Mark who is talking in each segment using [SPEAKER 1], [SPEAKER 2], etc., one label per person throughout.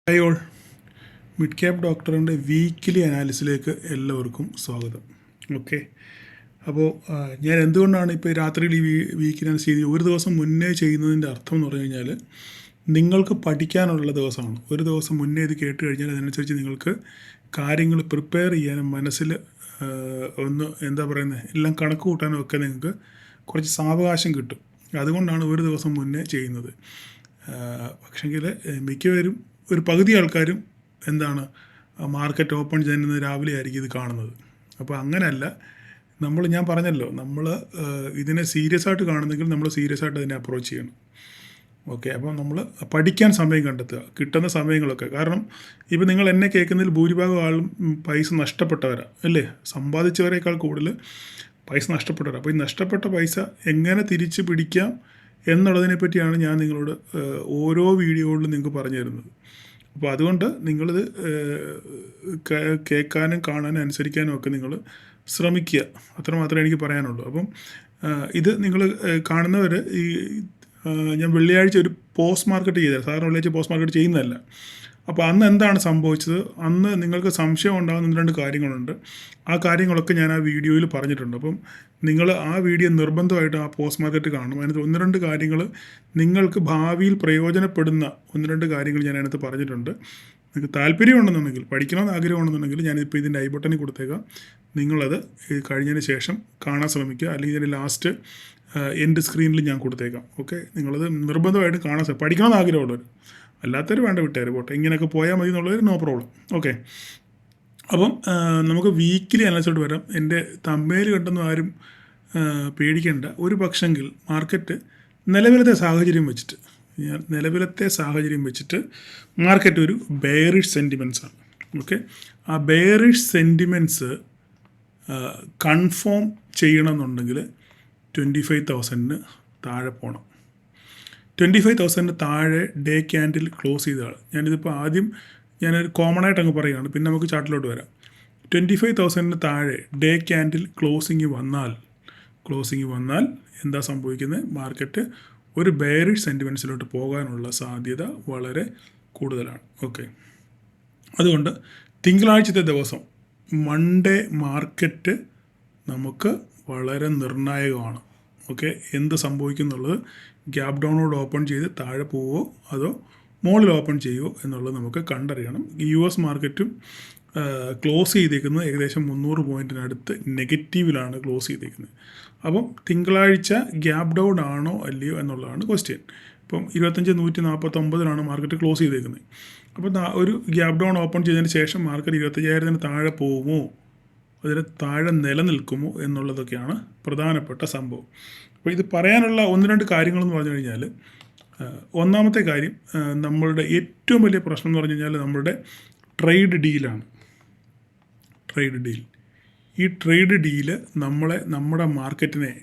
[SPEAKER 1] Hi all, mid cap ഡോക്ടറിൻ്റെ weekly അനാലിസിലേക്ക് എല്ലാവർക്കും സ്വാഗതം. ഓക്കെ, അപ്പോൾ ഞാൻ എന്തുകൊണ്ടാണ് ഇപ്പോൾ രാത്രിയിൽ ഈ വീക്കിലി അനാലിസ് ചെയ്ത് ഒരു ദിവസം മുന്നേ ചെയ്യുന്നതിൻ്റെ അർത്ഥം എന്ന് പറഞ്ഞു കഴിഞ്ഞാൽ നിങ്ങൾക്ക് പഠിക്കാനുള്ള ദിവസമാണ്. ഒരു ദിവസം മുന്നേ ഇത് കേട്ട് കഴിഞ്ഞാൽ അതിനനുസരിച്ച് നിങ്ങൾക്ക് കാര്യങ്ങൾ പ്രിപ്പയർ ചെയ്യാനും മനസ്സിൽ ഒന്ന് എന്താ പറയുന്നത് എല്ലാം കണക്ക് കൂട്ടാനും ഒക്കെ നിങ്ങൾക്ക് കുറച്ച് സാവകാശം കിട്ടും. അതുകൊണ്ടാണ് ഒരു ദിവസം മുന്നേ ചെയ്യുന്നത്. പക്ഷെങ്കിൽ മിക്കവരും ഒരു പകുതി ആൾക്കാരും എന്താണ് മാർക്കറ്റ് ഓപ്പൺ ചെയ്യുന്നത് രാവിലെ ആയിരിക്കും ഇത് കാണുന്നത്. അപ്പോൾ അങ്ങനെയല്ല, ഞാൻ പറഞ്ഞല്ലോ, നമ്മൾ ഇതിനെ സീരിയസ് ആയിട്ട് കാണുന്നെങ്കിൽ നമ്മൾ സീരിയസ് ആയിട്ട് അതിനെ അപ്രോച്ച് ചെയ്യണം. ഓക്കെ, അപ്പോൾ നമ്മൾ പഠിക്കാൻ സമയം കണ്ടെത്തുക, കിട്ടുന്ന സമയങ്ങളൊക്കെ. കാരണം ഇപ്പോൾ നിങ്ങൾ എന്നെ കേൾക്കുന്നതിൽ ഭൂരിഭാഗം ആളും പൈസ നഷ്ടപ്പെട്ടവരാണ് അല്ലേ, സമ്പാദിച്ചവരേക്കാൾ കൂടുതൽ പൈസ നഷ്ടപ്പെട്ടവരാണ്. അപ്പോൾ ഈ നഷ്ടപ്പെട്ട പൈസ എങ്ങനെ തിരിച്ച് പിടിക്കാം എന്നുള്ളതിനെ പറ്റിയാണ് ഞാൻ നിങ്ങളോട് ഓരോ വീഡിയോകളിലും നിങ്ങൾക്ക് പറഞ്ഞു തരുന്നത്. അപ്പോൾ അതുകൊണ്ട് നിങ്ങളിത് കേൾക്കാനും കാണാനും അനുസരിക്കാനും ഒക്കെ നിങ്ങൾ ശ്രമിക്കുക, അത്രമാത്രമേ എനിക്ക് പറയാനുള്ളൂ. അപ്പം ഇത് നിങ്ങൾ കാണുന്നവർ ഞാൻ വെള്ളിയാഴ്ച ഒരു പോസ്റ്റ് മാർക്കറ്റ് ചെയ്തത്, സാധാരണ വെള്ളിയാഴ്ച പോസ്റ്റ് മാർക്കറ്റ് ചെയ്യുന്നതല്ല. അപ്പോൾ അന്ന് എന്താണ് സംഭവിച്ചത്, അന്ന് നിങ്ങൾക്ക് സംശയം ഉണ്ടാകുന്ന 1-2 കാര്യങ്ങളുണ്ട്. ആ കാര്യങ്ങളൊക്കെ ഞാൻ ആ വീഡിയോയിൽ പറഞ്ഞിട്ടുണ്ട്. അപ്പം നിങ്ങൾ ആ വീഡിയോ നിർബന്ധമായിട്ട് ആ പോസ്റ്റ് മാർക്കറ്റ് കാണണം. അതിനകത്ത് 1-2 കാര്യങ്ങൾ നിങ്ങൾക്ക് ഭാവിയിൽ പ്രയോജനപ്പെടുന്ന 1-2 കാര്യങ്ങൾ ഞാൻ അതിനകത്ത് പറഞ്ഞിട്ടുണ്ട്. നിങ്ങൾക്ക് താല്പര്യമുണ്ടെന്നുണ്ടെങ്കിൽ, പഠിക്കണമെന്ന് ആഗ്രഹമുണ്ടെന്നുണ്ടെങ്കിൽ ഞാനിപ്പോൾ ഇതിൻ്റെ ഐ ബട്ടണിൽ കൊടുത്തേക്കാം. നിങ്ങളത് കഴിഞ്ഞതിന് ശേഷം കാണാൻ ശ്രമിക്കുക, അല്ലെങ്കിൽ ഇതിൻ്റെ ലാസ്റ്റ് എൻഡ് സ്ക്രീനിൽ ഞാൻ കൊടുത്തേക്കാം. ഓക്കെ, നിങ്ങളത് നിർബന്ധമായിട്ടും കാണാൻ പഠിക്കണമെന്ന് ആഗ്രഹമുള്ളവർ, അല്ലാത്തവർ വേണ്ട വിട്ടേര് പോട്ടെ, ഇങ്ങനെയൊക്കെ പോയാൽ മതി എന്നുള്ളവർ നോ പ്രോബ്ലം. ഓക്കെ, അപ്പം നമുക്ക് വീക്കിലി അനാലിസിലോട്ട് വരാം. എൻ്റെ തമ്പേൽ കണ്ടൊന്നും ആരും പേടിക്കേണ്ട. ഒരു പക്ഷെങ്കിൽ മാർക്കറ്റ് നിലവിലത്തെ സാഹചര്യം വെച്ചിട്ട് മാർക്കറ്റ് ഒരു ബെയറിഷ് സെൻറ്റിമെൻറ്റ്സാണ്. ഓക്കെ, ആ ബെയറിഷ് സെൻറ്റിമെൻറ്റ്സ് കൺഫേം ചെയ്യണമെന്നുണ്ടെങ്കിൽ 25,000 താഴെ പോകണം. 25,000 താഴെ ഡേ ക്യാൻഡിൽ ക്ലോസ് ചെയ്തതാണ്. ഞാനിതിപ്പോൾ ആദ്യം ഞാനൊരു കോമൺ ആയിട്ട് അങ്ങ് പറയുകയാണ്, പിന്നെ നമുക്ക് ചാർട്ടിലോട്ട് വരാം. 25,000 താഴെ ഡേ ക്യാൻഡിൽ ക്ലോസിങ് വന്നാൽ എന്താ സംഭവിക്കുന്നത്, മാർക്കറ്റ് ഒരു ബെയറിഷ് സെൻറ്റിമെൻറ്റ്സിലോട്ട് പോകാനുള്ള സാധ്യത വളരെ കൂടുതലാണ്. ഓക്കെ, അതുകൊണ്ട് തിങ്കളാഴ്ചത്തെ ദിവസം മൺഡേ മാർക്കറ്റ് നമുക്ക് വളരെ നിർണായകമാണ്. ഓക്കെ, എന്ത് സംഭവിക്കും എന്നുള്ളത്, ഗ്യാപ് ഡൗണോട് ഓപ്പൺ ചെയ്ത് താഴെ പോവോ അതോ മുകളിൽ ഓപ്പൺ ചെയ്യുമോ എന്നുള്ളത് നമുക്ക് കണ്ടറിയണം. US മാർക്കറ്റും ക്ലോസ് ചെയ്തേക്കുന്നത് ഏകദേശം 300 പോയിൻറ്റിനടുത്ത് നെഗറ്റീവിലാണ് ക്ലോസ് ചെയ്തേക്കുന്നത്. അപ്പം തിങ്കളാഴ്ച ഗ്യാപ് ഡൗൺ ആണോ അല്ലയോ എന്നുള്ളതാണ് ക്വസ്റ്റ്യൻ. ഇപ്പം 25,149 മാർക്കറ്റ് ക്ലോസ് ചെയ്തേക്കുന്നത്. അപ്പോൾ ഒരു ഗ്യാപ് ഡൗൺ ഓപ്പൺ ചെയ്തതിന് ശേഷം മാർക്കറ്റ് 25,000 താഴെ പോകുമോ, അതിന് താഴെ നിലനിൽക്കുമോ എന്നുള്ളതൊക്കെയാണ് പ്രധാനപ്പെട്ട സംഭവം. അപ്പോൾ ഇത് പറയാനുള്ള 1-2 കാര്യങ്ങളെന്ന് പറഞ്ഞു കഴിഞ്ഞാൽ, ഒന്നാമത്തെ കാര്യം, നമ്മളുടെ ഏറ്റവും വലിയ പ്രശ്നം എന്ന് പറഞ്ഞു കഴിഞ്ഞാൽ നമ്മളുടെ ട്രേഡ് ഡീലാണ്. ഈ ട്രേഡ് ഡീല് നമ്മുടെ മാർക്കറ്റിനെ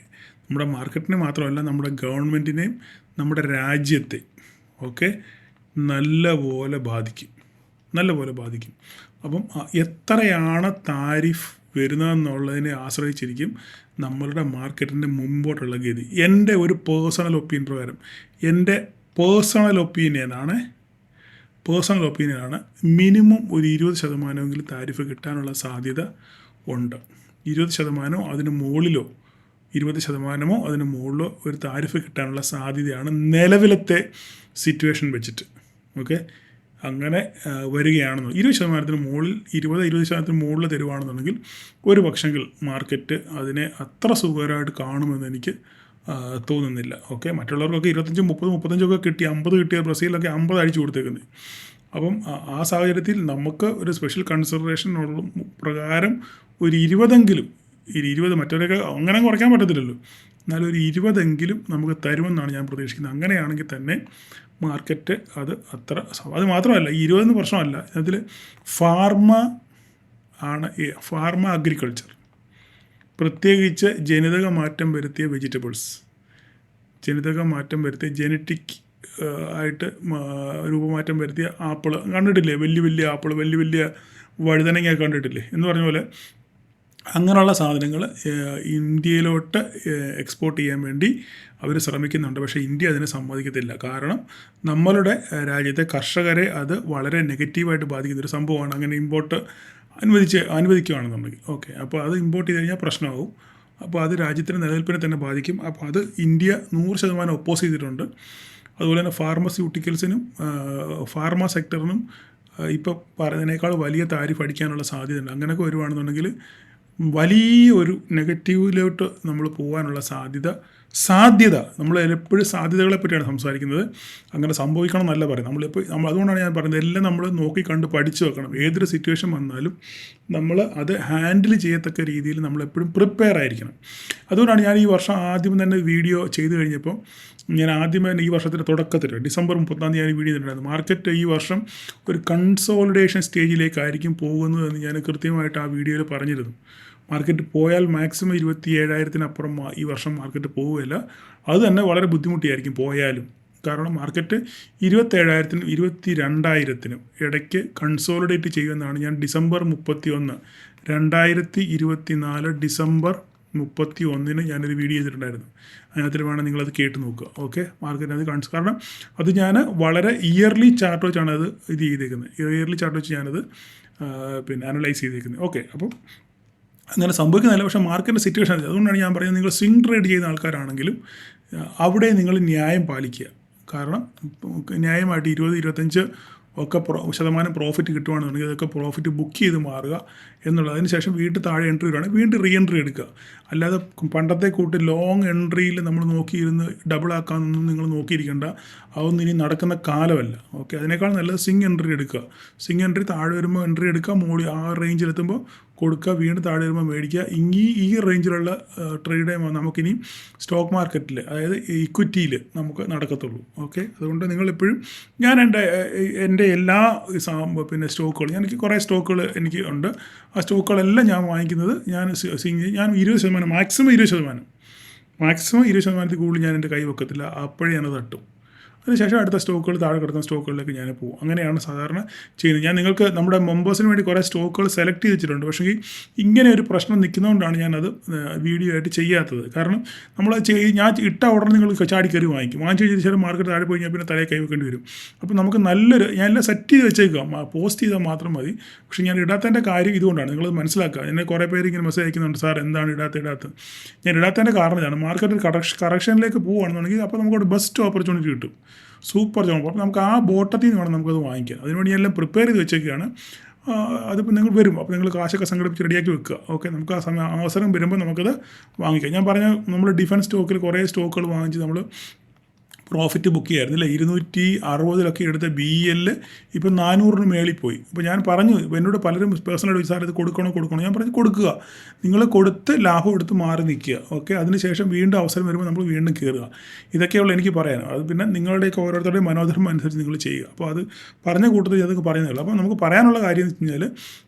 [SPEAKER 1] മാത്രമല്ല, നമ്മുടെ ഗവൺമെൻറ്റിനെയും നമ്മുടെ രാജ്യത്തെ ഒക്കെ നല്ലപോലെ ബാധിക്കും. അപ്പം എത്രയാണ് താരിഫ് വരുന്നതെന്നുള്ളതിനെ ആശ്രയിച്ചിരിക്കും നമ്മളുടെ മാർക്കറ്റിൻ്റെ മുമ്പോട്ടുള്ള ഗതി. എൻ്റെ ഒരു പേഴ്സണൽ ഒപ്പീനിയനാണ് മിനിമം ഒരു 20% താരിഫ് കിട്ടാനുള്ള സാധ്യത ഉണ്ട്. 20% അതിന് മുകളിലോ 20% അതിന് മുകളിലോ ഒരു താരിഫ് കിട്ടാനുള്ള സാധ്യതയാണ് നിലവിലത്തെ സിറ്റുവേഷൻ വെച്ചിട്ട്. ഓക്കെ, അങ്ങനെ വരികയാണെന്ന് 20% മുകളിൽ 20% മുകളിൽ തരുവാണെന്നുണ്ടെങ്കിൽ ഒരു പക്ഷെങ്കിൽ മാർക്കറ്റ് അതിനെ അത്ര സുഖകരമായിട്ട് കാണുമെന്ന് എനിക്ക് തോന്നുന്നില്ല. ഓക്കെ, മറ്റുള്ളവർക്കൊക്കെ 25, 30, 35 കിട്ടി, 50 കിട്ടിയ ബ്രസീലൊക്കെ 50 അടിച്ചു കൊടുത്തേക്കുന്നത്. അപ്പം ആ സാഹചര്യത്തിൽ നമുക്ക് ഒരു സ്പെഷ്യൽ കൺസിഡറേഷൻ ഉള്ള പ്രകാരം ഒരു 20 മറ്റവരൊക്കെ അങ്ങനെ കുറയ്ക്കാൻ പറ്റത്തില്ലല്ലോ, എന്നാലും ഒരു 20 നമുക്ക് തരുമെന്നാണ് ഞാൻ പ്രതീക്ഷിക്കുന്നത്. അങ്ങനെയാണെങ്കിൽ തന്നെ മാർക്കറ്റ് അത് മാത്രമല്ല, 20 പ്രശ്നമല്ല, അതിൽ ഫാർമ അഗ്രികൾച്ചർ, പ്രത്യേകിച്ച് ജനിതക മാറ്റം വരുത്തിയ വെജിറ്റബിൾസ്, ജനറ്റിക് ആയിട്ട് രൂപമാറ്റം വരുത്തിയ ആപ്പിൾ കണ്ടിട്ടില്ലേ, വലിയ ആപ്പിൾ, വലിയ വഴുതനങ്ങ കണ്ടിട്ടില്ലേ എന്ന് പറഞ്ഞ പോലെ അങ്ങനെയുള്ള സാധനങ്ങൾ ഇന്ത്യയിലോട്ട് എക്സ്പോർട്ട് ചെയ്യാൻ വേണ്ടി അവർ ശ്രമിക്കുന്നുണ്ട്. പക്ഷേ ഇന്ത്യ അതിനെ സമ്മതിക്കത്തില്ല. കാരണം നമ്മളുടെ രാജ്യത്തെ കർഷകരെ അത് വളരെ നെഗറ്റീവായിട്ട് ബാധിക്കുന്നൊരു സംഭവമാണ്. അങ്ങനെ ഇമ്പോർട്ട് അനുവദിക്കുകയാണെന്നുണ്ടെങ്കിൽ ഓക്കെ, അപ്പോൾ അത് ഇമ്പോർട്ട് ചെയ്ത് കഴിഞ്ഞാൽ പ്രശ്നമാകും. അപ്പോൾ അത് രാജ്യത്തിൻ്റെ നിലനിൽപ്പിനെ തന്നെ ബാധിക്കും. അപ്പോൾ അത് ഇന്ത്യ 100% ഒപ്പോസ് ചെയ്തിട്ടുണ്ട്. അതുപോലെ തന്നെ ഫാർമസ്യൂട്ടിക്കൽസിനും ഫാർമ സെക്ടറിനും ഇപ്പോൾ പറഞ്ഞതിനേക്കാൾ വലിയ താരിഫ് അടിക്കാനുള്ള സാധ്യതയുണ്ട്. അങ്ങനെയൊക്കെ വരുവാണെന്നുണ്ടെങ്കിൽ വലിയൊരു നെഗറ്റീവിലോട്ട് നമ്മൾ പോകാനുള്ള സാധ്യത നമ്മൾ എപ്പോഴും സാധ്യതകളെ പറ്റിയാണ് സംസാരിക്കുന്നത്. അങ്ങനെ സംഭവിക്കണം എന്നല്ല പറയും നമ്മൾ. അതുകൊണ്ടാണ് ഞാൻ പറയുന്നത് എല്ലാം നമ്മൾ നോക്കി കണ്ട് പഠിച്ചു വെക്കണം. ഏതൊരു സിറ്റുവേഷൻ വന്നാലും നമ്മൾ അത് ഹാൻഡിൽ ചെയ്യത്തക്ക രീതിയിൽ നമ്മളെപ്പോഴും പ്രിപ്പയർ ആയിരിക്കണം. അതുകൊണ്ടാണ് ഞാൻ ഈ വർഷം ആദ്യം തന്നെ വീഡിയോ ചെയ്ത് കഴിഞ്ഞപ്പോൾ ഞാൻ ആദ്യമേ തന്നെ ഈ വർഷത്തിൻ്റെ തുടക്കത്തിൽ ഡിസംബർ 30 ഞാൻ വീഡിയോ ചെയ്തിട്ടുണ്ടായിരുന്നു. മാർക്കറ്റ് ഈ വർഷം ഒരു കൺസോളിഡേഷൻ സ്റ്റേജിലേക്കായിരിക്കും പോകുന്നതെന്ന് ഞാൻ കൃത്യമായിട്ട് ആ വീഡിയോയിൽ പറഞ്ഞിരുന്നു. മാർക്കറ്റ് പോയാൽ മാക്സിമം 27,000-അപ്പുറം ഈ വർഷം മാർക്കറ്റ് പോവുകയില്ല. അത് തന്നെ വളരെ ബുദ്ധിമുട്ടിയായിരിക്കും പോയാലും. കാരണം മാർക്കറ്റ് 27,000-നും 22,000-നും ഇടയ്ക്ക് കൺസോളിഡേറ്റ് ചെയ്യുമെന്നാണ് ഞാൻ ഡിസംബർ 31, 2024 ഡിസംബർ 31 ഞാനൊരു വീഡിയോ ചെയ്തിട്ടുണ്ടായിരുന്നു. അതിനകത്തിൽ വേണം നിങ്ങളത് കേട്ട് നോക്കുക. ഓക്കെ, മാർക്കറ്റ് അത് കാരണം അത് ഞാൻ വളരെ ഇയർലി ചാർട്ട് വെച്ചാണ് അത് ചെയ്തേക്കുന്നത്. ഇയർലി ചാർട്ട് വെച്ച് ഞാനത് അനലൈസ് ചെയ്തേക്കുന്നത്. ഓക്കെ, അപ്പം അങ്ങനെ സംഭവിക്കുന്നില്ല. പക്ഷേ മാർക്കറ്റിൻ്റെ സിറ്റുവേഷൻ അതുകൊണ്ടാണ് ഞാൻ പറയുന്നത്, നിങ്ങൾ സ്വിംഗ് ട്രേഡ് ചെയ്യുന്ന ആൾക്കാരാണെങ്കിലും അവിടെ നിങ്ങൾ ന്യായം പാലിക്കുക. കാരണം ന്യായമായിട്ട് 20-25 ഒക്കെ ശതമാനം പ്രോഫിറ്റ് കിട്ടുവാണെന്നുണ്ടെങ്കിൽ അതൊക്കെ പ്രോഫിറ്റ് ബുക്ക് ചെയ്ത് മാറുക എന്നുള്ളത്. അതിന് ശേഷം വീണ്ടും താഴെ എൻട്രി വരികയാണെങ്കിൽ വീണ്ടും റീ എൻട്രി എടുക്കുക. അല്ലാതെ പണ്ടത്തെ കൂട്ട് ലോങ് എൻട്രിയിൽ നമ്മൾ നോക്കിയിരുന്ന് ഡബിൾ ആക്കാമെന്നൊന്നും നിങ്ങൾ നോക്കിയിരിക്കേണ്ട. അതൊന്നും ഇനി നടക്കുന്ന കാലമല്ല. ഓക്കെ, അതിനേക്കാൾ നല്ലത് സ്വിംഗ് എൻട്രി എടുക്കുക. സ്വിംഗ് എൻട്രി താഴെ വരുമ്പോൾ എൻട്രി എടുക്കുക, മോളി ആ റേഞ്ചിലെത്തുമ്പോൾ കൊടുക്കുക, വീണ്ടും താഴെ വരുമ്പോൾ മേടിക്കുക. ഈ റേഞ്ചിലുള്ള ട്രേഡ് നമുക്കിനി സ്റ്റോക്ക് മാർക്കറ്റിൽ, അതായത് ഇക്വിറ്റിയിൽ നമുക്ക് നടക്കത്തുള്ളൂ. ഓക്കെ, അതുകൊണ്ട് നിങ്ങളെപ്പോഴും ഞാൻ എൻ്റെ എല്ലാ സ്റ്റോക്കുകൾ, എനിക്ക് കുറേ സ്റ്റോക്കുകൾ എനിക്ക് ഉണ്ട്. ആ സ്റ്റോക്കുകളെല്ലാം ഞാൻ വാങ്ങിക്കുന്നത് ഞാൻ 20%, മാക്സിമം 20%, കൂടുതൽ ഞാൻ എൻ്റെ കൈ വെക്കത്തില്ല. അപ്പോഴേ ഞാനത് തട്ടും. അതിനുശേഷം അടുത്ത സ്റ്റോക്കുകൾ, താഴെ കിടക്കുന്ന സ്റ്റോക്കുകളിലേക്ക് ഞാൻ പോകും. അങ്ങനെയാണ് സാധാരണ ചെയ്യുന്നത്. ഞാൻ നിങ്ങൾക്ക് നമ്മുടെ മെമ്പേഴ്സിന് വേണ്ടി കുറേ സ്റ്റോക്കുകൾ സെലക്ട് ചെയ്ത് വെച്ചിട്ടുണ്ട്. പക്ഷേ ഇങ്ങനെ ഒരു പ്രശ്നം നിൽക്കുന്നതുകൊണ്ടാണ് ഞാനത് വീഡിയോ ആയിട്ട് ചെയ്യാത്തത്. കാരണം ഞാൻ ഇട്ട ഉടനെ നിങ്ങൾ ചാടി കയറി വാങ്ങിച്ചു വെച്ചാൽ മാർക്കറ്റ് താഴെ പോയി കഴിഞ്ഞാൽ പിന്നെ തലയിൽ കൈ വെക്കേണ്ടി വരും. അപ്പോൾ നമുക്ക് ഞാൻ എല്ലാം സെറ്റ് ചെയ്ത് വെച്ചേക്കാം, പോസ്റ്റ് ചെയ്താൽ മാത്രം മതി. പക്ഷേ ഞാൻ ഇടാത്തതിൻ്റെ കാര്യം ഇതുകൊണ്ടാണ്, നിങ്ങളത് മനസ്സിലാക്കുക. എന്നെ കുറേ പേര് ഇങ്ങനെ മെസ്സേജ് അയക്കുന്നുണ്ട്, സാർ എന്താണ് ഇടാത്തത്. ഞാൻ ഇടാത്തതിൻ്റെ കാരണം ഇതാണ്, മാർക്കറ്റ് കറക്ഷനിലേക്ക് പോവുകയാണെന്നുണ്ടെങ്കിൽ അപ്പോൾ നമുക്കൊരു ബെസ്റ്റ് ഓപ്പർച്യൂണിറ്റി കിട്ടും, സൂപ്പർ ജോബ്. അപ്പോൾ നമുക്ക് ആ ബോട്ടത്തിൽ നിന്ന് വേണം നമുക്കത് വാങ്ങിക്കാം. അതിനുവേണ്ടി ഞാൻ എല്ലാം പ്രിപ്പയർ ചെയ്ത് വെച്ചേക്കുകയാണ്. അതിപ്പോൾ നിങ്ങൾ വരും, അപ്പോൾ നിങ്ങൾ കാശൊക്കെ സംഘടിപ്പിച്ച് റെഡിയാക്കി വെക്കുക. ഓക്കെ, നമുക്ക് ആ അവസരം വരുമ്പോൾ നമുക്കത് വാങ്ങിക്കാം. ഞാൻ പറഞ്ഞ നമ്മൾ ഡിഫൻസ് സ്റ്റോക്കിൽ കുറേ സ്റ്റോക്കുകൾ വാങ്ങിച്ച് നമ്മൾ പ്രോഫിറ്റ് ബുക്ക് ചെയ്യായിരുന്നില്ല. 260 എടുത്ത BEL ഇപ്പം 400 മേളിൽ പോയി. അപ്പോൾ ഞാൻ പറഞ്ഞു, എന്നോട് പലരും പേഴ്സണലായിട്ട് സാർ ഇത് കൊടുക്കണോ, ഞാൻ പറഞ്ഞു കൊടുക്കുക. നിങ്ങൾ കൊടുത്ത് ലാഭം എടുത്ത് മാറി നിൽക്കുക. ഓക്കെ, അതിനുശേഷം വീണ്ടും അവസരം വരുമ്പോൾ നമ്മൾ വീണ്ടും കയറുക. ഇതൊക്കെയുള്ള എനിക്ക് പറയാനോ. അത് പിന്നെ നിങ്ങളുടെയൊക്കെ ഓരോരുത്തരുടെയും മനോധർമ്മം അനുസരിച്ച് നിങ്ങൾ ചെയ്യുക. അപ്പോൾ അത് പറഞ്ഞ കൂട്ടത്തിൽ അതൊക്കെ പറയുന്നുള്ളൂ. അപ്പോൾ നമുക്ക് പറയാനുള്ള കാര്യം എന്ന് വെച്ച് കഴിഞ്ഞാൽ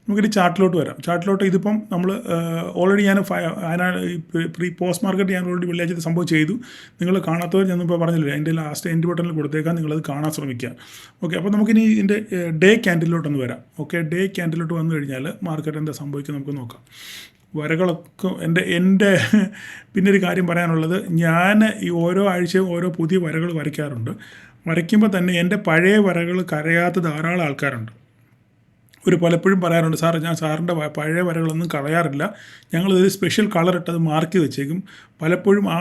[SPEAKER 1] നമുക്കിത് ചാർട്ടിലോട്ട് വരാം. ചാർട്ടിലോട്ട് ഇതിപ്പം നമ്മൾ ഓൾറെഡി ഞാൻ പോസ്റ്റ് മാർക്കറ്റ് ഞാൻ ഓൾറെഡി വെള്ളിയാഴ്ച സംഭവം ചെയ്തു. നിങ്ങൾ കാണാത്തവർ ഞാനിപ്പോൾ പറഞ്ഞില്ല, എൻ്റെ ലാസ്റ്റ് എൻഡ് ബട്ടണിൽ കൊടുത്തേക്കാൻ, നിങ്ങളത് കാണാൻ ശ്രമിക്കുക. ഓക്കെ, അപ്പോൾ നമുക്കിനി ഇതിൻ്റെ ഡേ ക്യാൻഡിലോട്ടൊന്ന് വരാം. ഓക്കെ, ഡേ ക്യാൻഡിലോട്ട് വന്നു കഴിഞ്ഞാൽ മാർക്കറ്റ് എന്താ സംഭവിക്കുന്നത് നമുക്ക് നോക്കാം. വരകളൊക്കെ എൻ്റെ പിന്നെ ഒരു കാര്യം പറയാനുള്ളത്, ഞാൻ ഈ ഓരോ ആഴ്ചയും ഓരോ പുതിയ വരകൾ വരയ്ക്കാറുണ്ട്. വരയ്ക്കുമ്പോൾ തന്നെ എൻ്റെ പഴയ വരകൾ കരയാത്ത ധാരാളം ആൾക്കാരുണ്ട്. പലപ്പോഴും പറയാറുണ്ട്, സാർ ഞാൻ സാറിൻ്റെ പഴയ വരകളൊന്നും കളയാറില്ല, ഞങ്ങളിതൊരു സ്പെഷ്യൽ കളർ ഇട്ടത് മാർക്ക് വെച്ചേക്കും. പലപ്പോഴും ആ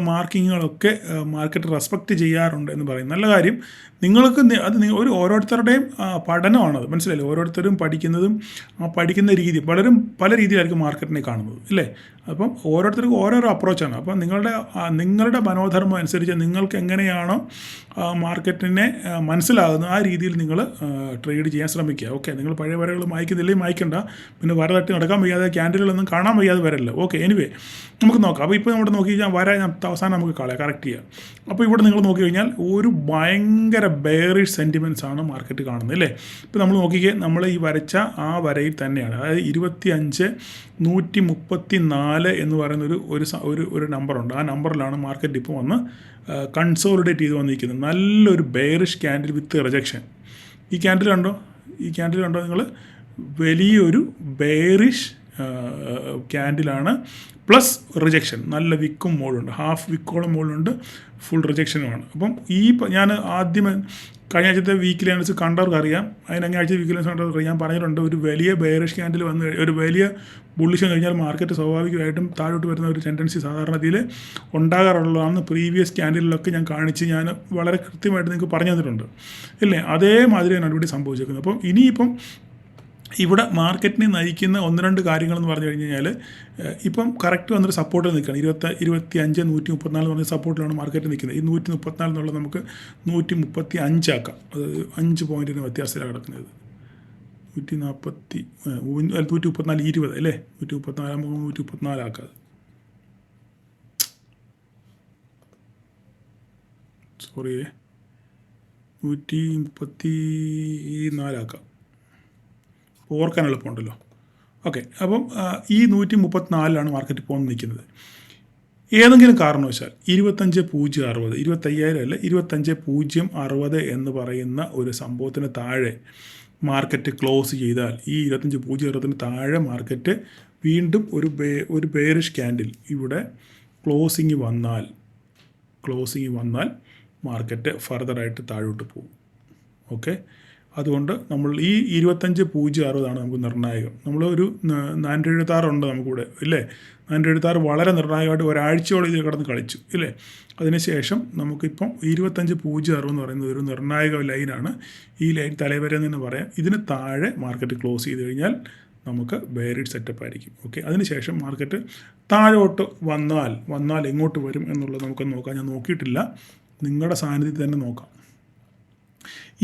[SPEAKER 1] മാർക്കിങ്ങുകളൊക്കെ മാർക്കറ്റ് റെസ്പെക്റ്റ് ചെയ്യാറുണ്ട് എന്ന് പറയും. നല്ല കാര്യം. നിങ്ങൾക്ക് അത് ഓരോരുത്തരുടെയും പഠനമാണത്, മനസ്സിലായില്ലേ? ഓരോരുത്തരും പഠിക്കുന്നതും പഠിക്കുന്ന രീതി പല രീതിയിലായിരിക്കും മാർക്കറ്റിനെ കാണുന്നത്, അല്ലേ? അപ്പം ഓരോരുത്തർക്കും ഓരോരോ അപ്രോച്ചാണ്. അപ്പം നിങ്ങളുടെ മനോധർമ്മം അനുസരിച്ച് നിങ്ങൾക്ക് എങ്ങനെയാണോ മാർക്കറ്റിനെ മനസ്സിലാകുന്നത് ആ രീതിയിൽ നിങ്ങൾ ട്രേഡ് ചെയ്യാൻ ശ്രമിക്കുക. ഓക്കെ, നിങ്ങൾ പഴയ വരകൾ മായ്ക്കുന്നില്ലെങ്കിൽ മായ്ക്കണ്ട. പിന്നെ വര തട്ടി നടക്കാൻ വയ്യാതെ, ക്യാൻഡിലുകളൊന്നും കാണാൻ വയ്യാതെ വരല്ല. ഓക്കെ, എനിവേ നമുക്ക് നോക്കാം. അപ്പോൾ ഇപ്പോൾ നമ്മുടെ നോക്കി കഴിഞ്ഞാൽ അവസാനം നമുക്ക് കറക്റ്റ് ചെയ്യാം. അപ്പോൾ ഇവിടെ നിങ്ങൾ നോക്കി കഴിഞ്ഞാൽ ഒരു ഭയങ്കര ബെയറിഷ് സെൻറ്റിമെൻറ്റ്സ് ആണ് മാർക്കറ്റ് കാണുന്നത്, അല്ലേ? ഇപ്പോൾ നമ്മൾ നോക്കിക്കേ, നമ്മൾ ഈ വരച്ച ആ വരയിൽ തന്നെയാണ്, അതായത് 25,134 എന്ന് പറയുന്ന ഒരു നമ്പറുണ്ട്. ആ നമ്പറിലാണ് മാർക്കറ്റ് ഇപ്പോൾ വന്ന് കൺസോളിഡേറ്റ് ചെയ്ത് വന്നിരിക്കുന്നത്. നല്ലൊരു ബെയറിഷ് ക്യാൻഡിൽ വിത്ത് റിജക്ഷൻ. ഈ ക്യാൻഡിൽ കണ്ടോ നിങ്ങൾ? വലിയൊരു ബെയറിഷ് ക്യാൻഡിലാണ്. പ്ലസ് റിജക്ഷൻ, നല്ല വിക്കും മുകളിലുണ്ട്, ഹാഫ് വിക്കോളം മുകളിലുണ്ട്, ഫുൾ റിജക്ഷനുമാണ്. അപ്പം ഞാൻ ആദ്യം കഴിഞ്ഞ ആഴ്ചത്തെ വീക്കിലി അനലിസ് കണ്ടവർക്ക് അറിയാം, അതിനങ്ങേ ആഴ്ച വീക്കിലി അനലിസ് കണ്ടവർക്ക് ഞാൻ പറഞ്ഞിട്ടുണ്ട്, ഒരു വലിയ ബെയറിഷ് ക്യാൻഡിൽ വന്ന് ഒരു വലിയ ബുള്ളിഷ് കഴിഞ്ഞാൽ മാർക്കറ്റ് സ്വാഭാവികമായിട്ടും താഴോട്ട് വരുന്ന ഒരു ടെൻഡൻസി സാധാരണത്തിൽ ഉണ്ടാകാറുള്ളതാണ്. പ്രീവിയസ് ക്യാൻഡിലൊക്കെ ഞാൻ വളരെ കൃത്യമായിട്ട് നിങ്ങൾക്ക് പറഞ്ഞു തന്നിട്ടുണ്ട് ഇല്ലേ? അതേമാതിരിയാണ് ഇവിടെ സംഭവിച്ചിരിക്കുന്നത്. അപ്പം ഇനിയിപ്പം ഇവിടെ മാർക്കറ്റിനെ നയിക്കുന്ന 1-2 കാര്യങ്ങളെന്ന് പറഞ്ഞു കഴിഞ്ഞാൽ, ഇപ്പം കറക്റ്റ് വന്നൊരു സപ്പോർട്ടിൽ നിൽക്കുകയാണ്. 25 134 എന്ന് പറഞ്ഞ സപ്പോർട്ടിലാണ് മാർക്കറ്റ് നിൽക്കുന്നത്. ഈ 134 എന്നുള്ളത് നമുക്ക് 135 ആക്കാം. അത് 5 പോയിൻറ്റിന് വ്യത്യാസത്തിലാണ് കിടക്കുന്നത്. 134 20 അല്ലേ? 134 134 ആക്കാം. സോറി, 134 ആക്കാം, ഓർക്കാൻ എളുപ്പമുണ്ടല്ലോ. ഓക്കെ, അപ്പം ഈ 134 മാർക്കറ്റ് ഇപ്പോൾ നിൽക്കുന്നത്. ഏതെങ്കിലും കാരണവശാൽ 25.060 25,000 അല്ല 25.060 എന്ന് പറയുന്ന ഒരു സംഭവത്തിന് താഴെ മാർക്കറ്റ് ക്ലോസ് ചെയ്താൽ, ഈ 25.060 താഴെ മാർക്കറ്റ് വീണ്ടും ഒരു ബെയറിഷ് ക്യാൻഡിൽ ഇവിടെ ക്ലോസിങ് വന്നാൽ മാർക്കറ്റ് ഫർദറായിട്ട് താഴോട്ട് പോകും. ഓക്കെ, അതുകൊണ്ട് നമ്മൾ ഈ 25.060 നമുക്ക് നിർണായകം. നമ്മളൊരു 476 ഉണ്ട് നമുക്കിവിടെ ഇല്ലേ? 476 വളരെ നിർണായകമായിട്ട് ഒരാഴ്ചയോളം ഇതിൽ കിടന്ന് കളിച്ചു ഇല്ലേ? അതിനുശേഷം നമുക്കിപ്പം 25.060 എന്ന് പറയുന്നത് ഒരു നിർണായക ലൈനാണ്. ഈ ലൈൻ തലവരെ തന്നെ പറയാം. ഇതിന് താഴെ മാർക്കറ്റ് ക്ലോസ് ചെയ്ത് കഴിഞ്ഞാൽ നമുക്ക് ബെയറിഷ് സെറ്റപ്പ് ആയിരിക്കും. ഓക്കെ, അതിനുശേഷം മാർക്കറ്റ് താഴോട്ട് വന്നാൽ എങ്ങോട്ട് വരും എന്നുള്ളത് നമുക്കൊന്ന് നോക്കാം. ഞാൻ നോക്കിയിട്ടില്ല, നിങ്ങളുടെ സാന്നിധ്യത്തിൽ തന്നെ നോക്കാം.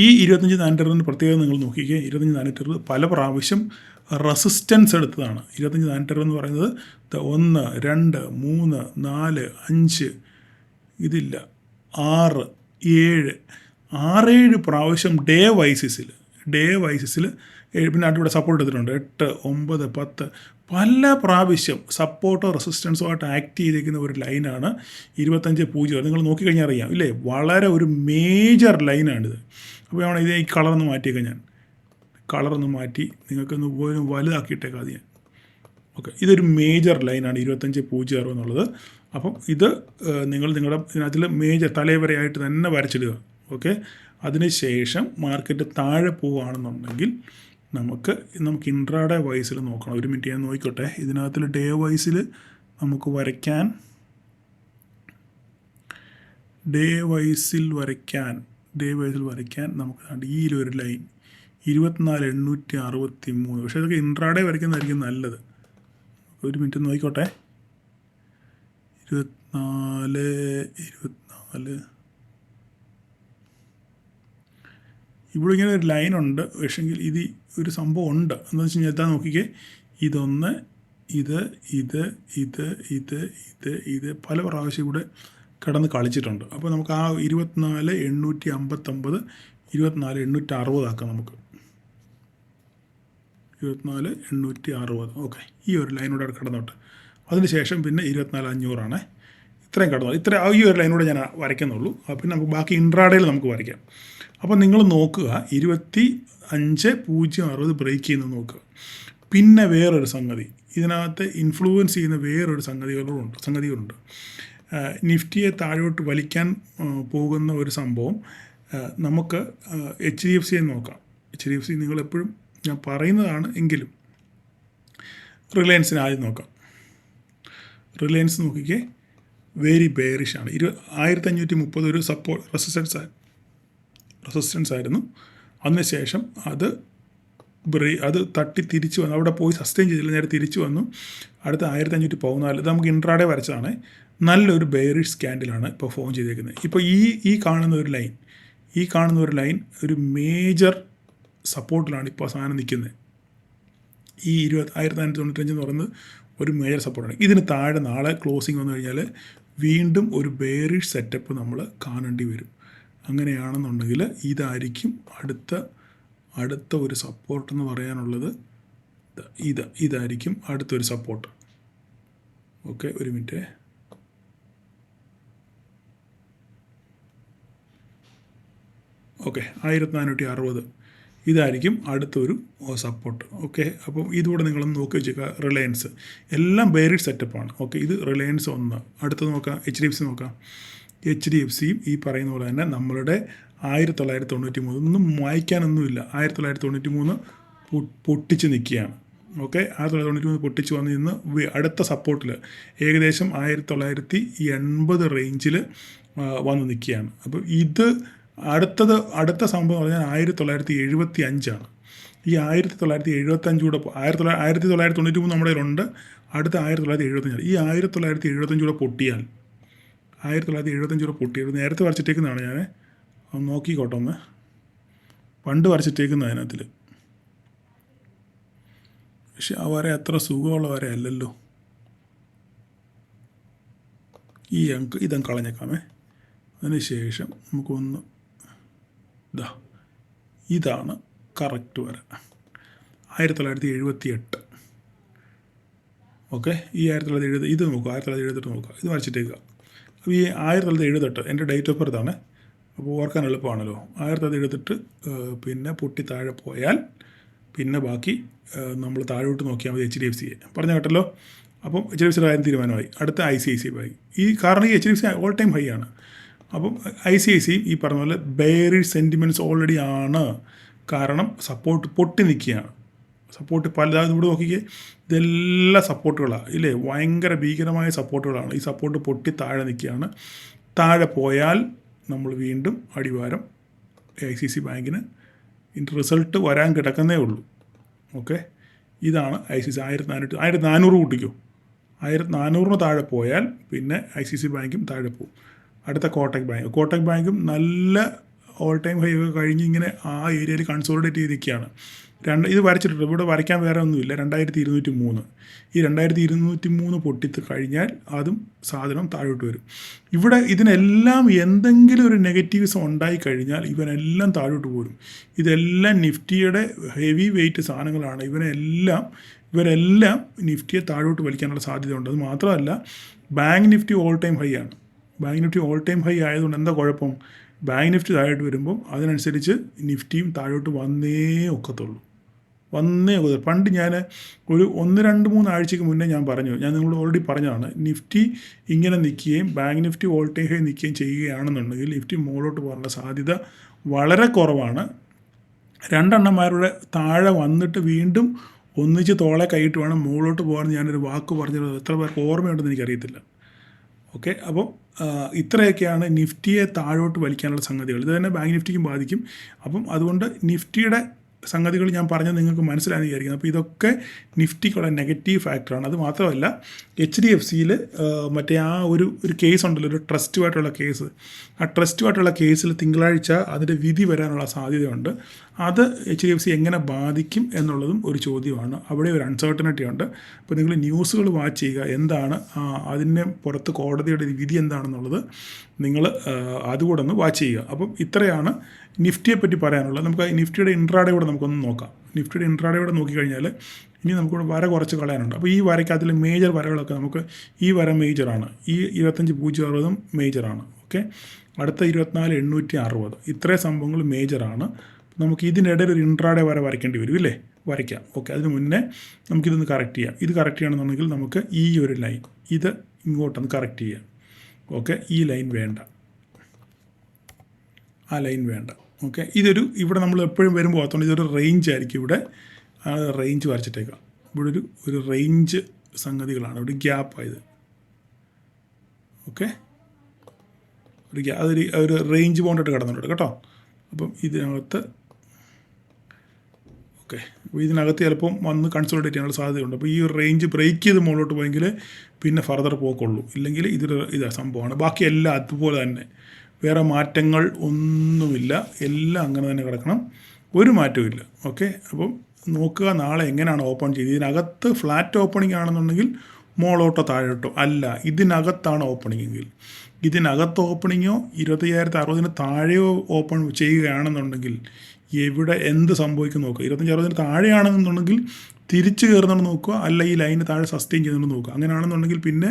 [SPEAKER 1] ഈ 25,400 പ്രത്യേകം നിങ്ങൾ നോക്കിക്കുക. 25,400 പല പ്രാവശ്യം റെസിസ്റ്റൻസ് എടുത്തതാണ്. 25,400 എന്ന് പറയുന്നത് 1 2 3 4 5 ഇതില്ല 6 7 പ്രാവശ്യം ഡേ വൈസിസിൽ പിന്നെ ഇവിടെ സപ്പോർട്ട് എടുത്തിട്ടുണ്ട്. 8 9 10 പല പ്രാവശ്യം സപ്പോർട്ടോ റെസിസ്റ്റൻസോ ആയിട്ട് ആക്ട് ചെയ്തിരിക്കുന്ന ഒരു ലൈനാണ് 25.0. നിങ്ങൾ നോക്കിക്കഴിഞ്ഞാൽ അറിയാം ഇല്ലേ? വളരെ ഒരു മേജർ ലൈനാണിത്. അപ്പോൾ ഇത് ഈ കളറൊന്ന് മാറ്റിയേക്കാം. ഞാൻ കളറൊന്ന് മാറ്റി നിങ്ങൾക്കൊന്ന് വലുതാക്കിയിട്ടേക്കാം അത് ഞാൻ. ഓക്കെ, ഇതൊരു മേജർ ലൈനാണ് 25.0 എന്നുള്ളത്. അപ്പം ഇത് നിങ്ങളുടെ ഇതിനകത്തിൽ മേജർ തലവരെയായിട്ട് തന്നെ വരച്ചിടുക. ഓക്കെ, അതിനുശേഷം മാർക്കറ്റ് താഴെ പോവുകയാണെന്നുണ്ടെങ്കിൽ നമുക്ക് ഇൻട്രാഡേ വൈസിൽ നോക്കണം. ഒരു മിനിറ്റ് ഞാൻ നോക്കിക്കോട്ടെ. ഇതിനകത്തിൽ ഡേ വൈസിൽ നമുക്ക് വരയ്ക്കാൻ നമുക്ക് ഈ ഒരു ലൈൻ 24,863. പക്ഷേ ഇതൊക്കെ ഇൻട്രാഡേ വരയ്ക്കുന്നതായിരിക്കും നല്ലത്. ഒരു മിനിറ്റ് നോക്കിക്കോട്ടെ. 24 ഇവിടെ ഇങ്ങനെ ഒരു ലൈനുണ്ട്. പക്ഷേങ്കിൽ ഇത് ഒരു സംഭവം ഉണ്ട്. എന്താണെന്ന് വെച്ച് കഴിഞ്ഞാൽ എത്താൻ നോക്കിക്കേ. ഇതൊന്ന് ഇത് പല പ്രാവശ്യം ഇവിടെ കിടന്ന് കളിച്ചിട്ടുണ്ട്. അപ്പോൾ നമുക്ക് ആ 24,859 24,860 ആക്കാം. നമുക്ക് 24,860. ഓക്കെ, ഈ ഒരു ലൈനൂടെ കിടന്നോട്ട്. അതിനുശേഷം പിന്നെ 24,500 ഇത്രയും കിടന്നു. ഈ ഒരു ലൈനൂടെ ഞാൻ വരയ്ക്കുന്നുള്ളൂ. പിന്നെ നമുക്ക് ബാക്കി ഇൻട്രാഡേയിൽ നമുക്ക് വരയ്ക്കാം. അപ്പോൾ നിങ്ങൾ നോക്കുക, 25.060 ബ്രേക്ക് ചെയ്യുന്നത് നോക്കുക. പിന്നെ വേറൊരു സംഗതി, ഇതിനകത്ത് ഇൻഫ്ലുവൻസ് ചെയ്യുന്ന വേറൊരു സംഗതികളുണ്ട്. നിഫ്റ്റിയെ താഴോട്ട് വലിക്കാൻ പോകുന്ന ഒരു സംഭവം നമുക്ക് HDFC നോക്കാം. HDFC നിങ്ങളെപ്പോഴും ഞാൻ പറയുന്നതാണ് എങ്കിലും റിലയൻസിന് ആദ്യം നോക്കാം. റിലയൻസ് നോക്കിക്കേ, വെരി ബെയറിഷാണ്. 1530 ഒരു റെസിസ്റ്റൻസ് ആയിരുന്നു. അതിനുശേഷം അത് തട്ടി തിരിച്ചു വന്നു. അവിടെ പോയി സസ്റ്റെയിൻ ചെയ്തില്ല, നേരെ തിരിച്ചു വന്നു. അടുത്ത 1514. ഇത് നമുക്ക് ഇൻട്രാഡേ വരച്ചതാണ്. നല്ലൊരു ബെയറിഷ് സ്കാൻഡിലാണ് ഇപ്പോൾ ഫോം ചെയ്തേക്കുന്നത്. ഇപ്പോൾ ഈ കാണുന്ന ഒരു ലൈൻ ഒരു മേജർ സപ്പോർട്ടിലാണ് ഇപ്പോൾ സാധനം നിൽക്കുന്നത്. ഈ 1595 എന്ന് പറയുന്നത് ഒരു മേജർ സപ്പോർട്ടാണ്. ഇതിന് താഴെ നാളെ ക്ലോസിങ് വന്നു കഴിഞ്ഞാൽ വീണ്ടും ഒരു ബെയറിഷ് സെറ്റപ്പ് നമ്മൾ കാണേണ്ടി വരും. അങ്ങനെയാണെന്നുണ്ടെങ്കിൽ ഇതായിരിക്കും അടുത്ത ഒരു സപ്പോർട്ട് എന്ന് പറയാനുള്ളത്. ഇതായിരിക്കും അടുത്തൊരു സപ്പോർട്ട്. ഓക്കെ, ഒരു മിനിറ്റ്. ഓക്കെ, 1460 ഇതായിരിക്കും അടുത്തൊരു സപ്പോർട്ട്. ഓക്കെ, അപ്പം ഇതുകൂടെ നിങ്ങളൊന്ന് നോക്കി വെച്ചേക്കുക. റിലയൻസ് എല്ലാം ബെയറിഷ് സെറ്റപ്പാണ്. ഓക്കെ, ഇത് റിലയൻസ് 1. അടുത്തത് നോക്കാം, HDFC നോക്കാം. HDFCയും ഈ പറയുന്ന പോലെ തന്നെ നമ്മളുടെ 1993 ഒന്നും വായിക്കാനൊന്നുമില്ല. 1993 പൊട്ടിച്ച് നിൽക്കുകയാണ്. ഓക്കെ, 1993 പൊട്ടിച്ച് വന്ന് നിന്ന് അടുത്ത സപ്പോർട്ടിൽ ഏകദേശം 1980 റേഞ്ചിൽ വന്ന് നിൽക്കുകയാണ്. അപ്പോൾ ഇത് അടുത്ത സംഭവം പറഞ്ഞാൽ 1975ആണ്. ഈ 1975 കൂടെ 1993 നമ്മുടെ കയ്യിലുണ്ട്. അടുത്ത 1975. ഈ 1975 കൂടെ പൊട്ടിയാൽ 1975 കൂടെ പൊട്ടിയത് നേരത്തെ വരച്ചിട്ടേക്കുന്നതാണ്. ഞാൻ നോക്കിക്കോട്ടെ ഒന്ന്, പണ്ട് വരച്ചിട്ടേക്കുന്ന അതിനകത്തിൽ. പക്ഷെ ആ വര അത്ര സുഖമുള്ള വര അല്ലല്ലോ. ഇതങ്ങ് കളഞ്ഞേക്കാമേ. അതിന് ശേഷം നമുക്കൊന്ന് ഇതാണ് കറക്റ്റ് വര, 1978. ഓക്കെ, ഈ 1970 ഇത് നോക്കുക, 1978 നോക്കുക, ഇത് വരച്ചിട്ടേക്കുക. അപ്പോൾ ഈ 1978 എൻ്റെ ഡേറ്റ് ഓഫ് ബർത്ത് ആണ്. അപ്പോൾ ഓർക്കാൻ എളുപ്പമാണല്ലോ. 1978 പിന്നെ പൊട്ടി താഴെ പോയാൽ പിന്നെ ബാക്കി നമ്മൾ താഴോട്ട് നോക്കിയാൽ മതി. HDFCയെ പറഞ്ഞ കേട്ടല്ലോ. അപ്പം HDFC കാര്യം തീരുമാനമായി. അടുത്ത ICICI ബാങ്ക്. കാരണം ഈ HDFC ഓൾ ടൈം ഹൈ ആണ്. അപ്പം ICICI ഈ പറഞ്ഞ പോലെ ബെയറിഷ് സെൻറ്റിമെൻറ്റ്സ് ഓൾറെഡി ആണ്. കാരണം സപ്പോർട്ട് പൊട്ടി നിൽക്കുകയാണ്. സപ്പോർട്ട് ഇവിടെ നോക്കിക്കേ, ഇതെല്ലാം സപ്പോർട്ടുകളാണ് ഇല്ലേ, ഭയങ്കര ഭീകരമായ സപ്പോർട്ടുകളാണ്. ഈ സപ്പോർട്ട് പൊട്ടി താഴെ നിൽക്കുകയാണ്. താഴെ പോയാൽ നമ്മൾ വീണ്ടും അടിവാരം ICICI ബാങ്കിന് റിസൾട്ട് വരാൻ കിടക്കുന്നേ ഉള്ളൂ. ഓക്കെ, ഇതാണ് ICICI 1400 കൂട്ടിക്കോ. 1400 താഴെ പോയാൽ പിന്നെ ICICI ബാങ്കും താഴെ പോകും. അടുത്ത കോട്ടക് ബാങ്കും നല്ല ഓൾ ടൈം ഹൈ ഒക്കെ കഴിഞ്ഞ് ഇങ്ങനെ ആ ഏരിയയിൽ കൺസോളിഡേറ്റ് ചെയ്ത് നിൽക്കുകയാണ്. ഇത് വരച്ചിട്ടുണ്ട്. ഇവിടെ വരയ്ക്കാൻ വേറെ ഒന്നുമില്ല. 2203. ഈ 2203 പൊട്ടിത്ത് കഴിഞ്ഞാൽ അതും സാധനം താഴോട്ട് വരും. ഇവിടെ ഇതിനെല്ലാം എന്തെങ്കിലും ഒരു നെഗറ്റീവ്സ് ഉണ്ടായി കഴിഞ്ഞാൽ ഇവനെല്ലാം താഴോട്ട് പോരും. ഇതെല്ലാം നിഫ്റ്റിയുടെ ഹെവി വെയിറ്റ് സാധനങ്ങളാണ്. ഇവരെല്ലാം നിഫ്റ്റിയെ താഴോട്ട് വലിക്കാനുള്ള സാധ്യതയുണ്ട്. അത് മാത്രമല്ല, bank Nifty all time high ആണ്. Bank Nifty all time high ആയതുകൊണ്ട് എന്താ കുഴപ്പം? ബാങ്ക് നിഫ്റ്റി താഴോട്ട് വരുമ്പം അതിനനുസരിച്ച് നിഫ്റ്റിയും താഴോട്ട് വന്നേ ഒക്കത്തുള്ളൂ. പണ്ട് ഞാൻ ഒരു 1-2-3 ആഴ്ചയ്ക്ക് മുന്നേ ഞാൻ നിങ്ങളോട് ഓൾറെഡി പറഞ്ഞതാണ്, നിഫ്റ്റി ഇങ്ങനെ നിൽക്കുകയും bank Nifty all time high നിൽക്കുകയും ചെയ്യുകയാണെന്നുണ്ടെങ്കിൽ നിഫ്റ്റി മുകളിലോട്ട് പോകാനുള്ള സാധ്യത വളരെ കുറവാണ്. രണ്ടെണ്ണന്മാരുടെ താഴെ വന്നിട്ട് വീണ്ടും ഒന്നിച്ച് തോളെ കൈയിട്ട് വേണം മുകളിലോട്ട് പോകാമെന്ന് ഞാനൊരു വാക്ക് പറഞ്ഞത് എത്ര പേർക്ക് ഓർമ്മയുണ്ടെന്ന് എനിക്കറിയത്തില്ല. ഓക്കെ, അപ്പോൾ ഇത്രയൊക്കെയാണ് നിഫ്റ്റിയെ താഴോട്ട് വലിക്കാനുള്ള സംഗതികൾ. ഇത് തന്നെ ബാങ്ക് നിഫ്റ്റിക്കും ബാധിക്കും. അപ്പം അതുകൊണ്ട് നിഫ്റ്റിയുടെ സംഗതികൾ ഞാൻ പറഞ്ഞത് നിങ്ങൾക്ക് മനസ്സിലായെന്ന് വിചാരിക്കുന്നത്. അപ്പോൾ ഇതൊക്കെ നിഫ്റ്റിക്കുള്ള നെഗറ്റീവ് ഫാക്ടറാണ്. അത് മാത്രമല്ല, HDFCയിൽ മറ്റേ ആ ഒരു കേസ് ഉണ്ടല്ലോ, ഒരു ട്രസ്റ്റുമായിട്ടുള്ള കേസ്. ആ ട്രസ്റ്റുമായിട്ടുള്ള കേസിൽ തിങ്കളാഴ്ച അതിൻ്റെ വിധി വരാനുള്ള സാധ്യതയുണ്ട്. അത് HDFC എങ്ങനെ ബാധിക്കും എന്നുള്ളതും ഒരു ചോദ്യമാണ്. അവിടെ ഒരു അൺസർട്ടനിറ്റി ഉണ്ട്. അപ്പോൾ നിങ്ങൾ ന്യൂസുകൾ വാച്ച് ചെയ്യുക, എന്താണ് അതിൻ്റെ പുറത്ത് കോടതിയുടെ വിധി എന്താണെന്നുള്ളത് നിങ്ങൾ അതുകൂടെ ഒന്ന് വാച്ച് ചെയ്യുക. അപ്പം ഇത്രയാണ് നിഫ്റ്റിയെ പറ്റി പറയാനുള്ളത്. നമുക്ക് നിഫ്റ്റിയുടെ ഇൻട്രാഡേ കൂടെ നമുക്കൊന്ന് നോക്കാം. നിഫ്റ്റിയുടെ ഇൻട്രാഡേ കൂടെ നോക്കിക്കഴിഞ്ഞാൽ ഇനി നമുക്കിവിടെ വര കുറച്ച് കളയാനുണ്ട്. അപ്പോൾ ഈ വരയ്ക്കകത്തിൽ മേജർ വരകളൊക്കെ നമുക്ക് ഈ വര മേജറാണ്. ഈ 25.060 മേജറാണ്. ഓക്കെ, അടുത്ത 24.860 ഇത്രയും സംഭവങ്ങൾ മേജറാണ്. നമുക്ക് ഇതിനിടയിൽ ഒരു ഇൻട്രാഡേ വര വരയ്ക്കേണ്ടി വരും ഇല്ലേ? വരയ്ക്കാം. ഓക്കെ, അതിന് മുന്നേ നമുക്കിതൊന്ന് കറക്റ്റ് ചെയ്യാം. ഇത് കറക്റ്റ് ചെയ്യണമെന്നുണ്ടെങ്കിൽ നമുക്ക് ഈ ഒരു ലൈൻ ഇത് ഇങ്ങോട്ടൊന്ന് കറക്റ്റ് ചെയ്യാം. ഓക്കെ, ഈ ലൈൻ വേണ്ട, ആ ലൈൻ വേണ്ട. ഓക്കെ, ഇവിടെ നമ്മൾ എപ്പോഴും വരുമ്പോൾ അതുകൊണ്ട് ഇതൊരു റേഞ്ച് ആയിരിക്കും. ഇവിടെ റേഞ്ച് വരച്ചിട്ടേക്കാം. ഇവിടെ ഒരു റേഞ്ച് സംഗതികളാണ്. ഒരു ഗ്യാപ്പായത്. ഓക്കെ, ഒരു റേഞ്ച് ബൗണ്ടായിട്ട് കിടന്നുണ്ട് കേട്ടോ. അപ്പം ഇതിനകത്ത് ഓക്കെ, അപ്പോൾ ഇതിനകത്ത് ചിലപ്പം വന്ന് കൺസോളിഡേറ്റ് ചെയ്യാനുള്ള സാധ്യതയുണ്ട്. അപ്പോൾ ഈ റേഞ്ച് ബ്രേക്ക് ചെയ്ത് മുകളിലോട്ട് പോയെങ്കിൽ പിന്നെ ഫർദർ പോക്കുള്ളൂ. ഇല്ലെങ്കിൽ ഇതാ സംഭവമാണ്. ബാക്കി എല്ലാം അതുപോലെ തന്നെ, വേറെ മാറ്റങ്ങൾ ഒന്നുമില്ല. എല്ലാം അങ്ങനെ തന്നെ കിടക്കണം, ഒരു മാറ്റവും ഇല്ല. ഓക്കെ, അപ്പം നോക്കുക നാളെ എങ്ങനെയാണ് ഓപ്പൺ ചെയ്ത്. ഇതിനകത്ത് ഫ്ലാറ്റ് ഓപ്പണിംഗ് ആണെന്നുണ്ടെങ്കിൽ മുകളിലോട്ടോ താഴോട്ടോ അല്ല, ഇതിനകത്താണ് ഓപ്പണിംഗ് എങ്കിൽ ഇതിനകത്ത് ഓപ്പണിങ്ങോ 25,060 താഴെയോ ഓപ്പൺ ചെയ്യുകയാണെന്നുണ്ടെങ്കിൽ എവിടെ എന്ത് സംഭവിക്കും നോക്കുക. 25,060 താഴെയാണെന്നുണ്ടെങ്കിൽ തിരിച്ച് കയറുന്നുണ്ട് നോക്കുക, അല്ല ഈ ലൈന് താഴെ സസ്റ്റെയിൻ ചെയ്യുന്നുണ്ട് നോക്കുക. അങ്ങനെയാണെന്നുണ്ടെങ്കിൽ പിന്നെ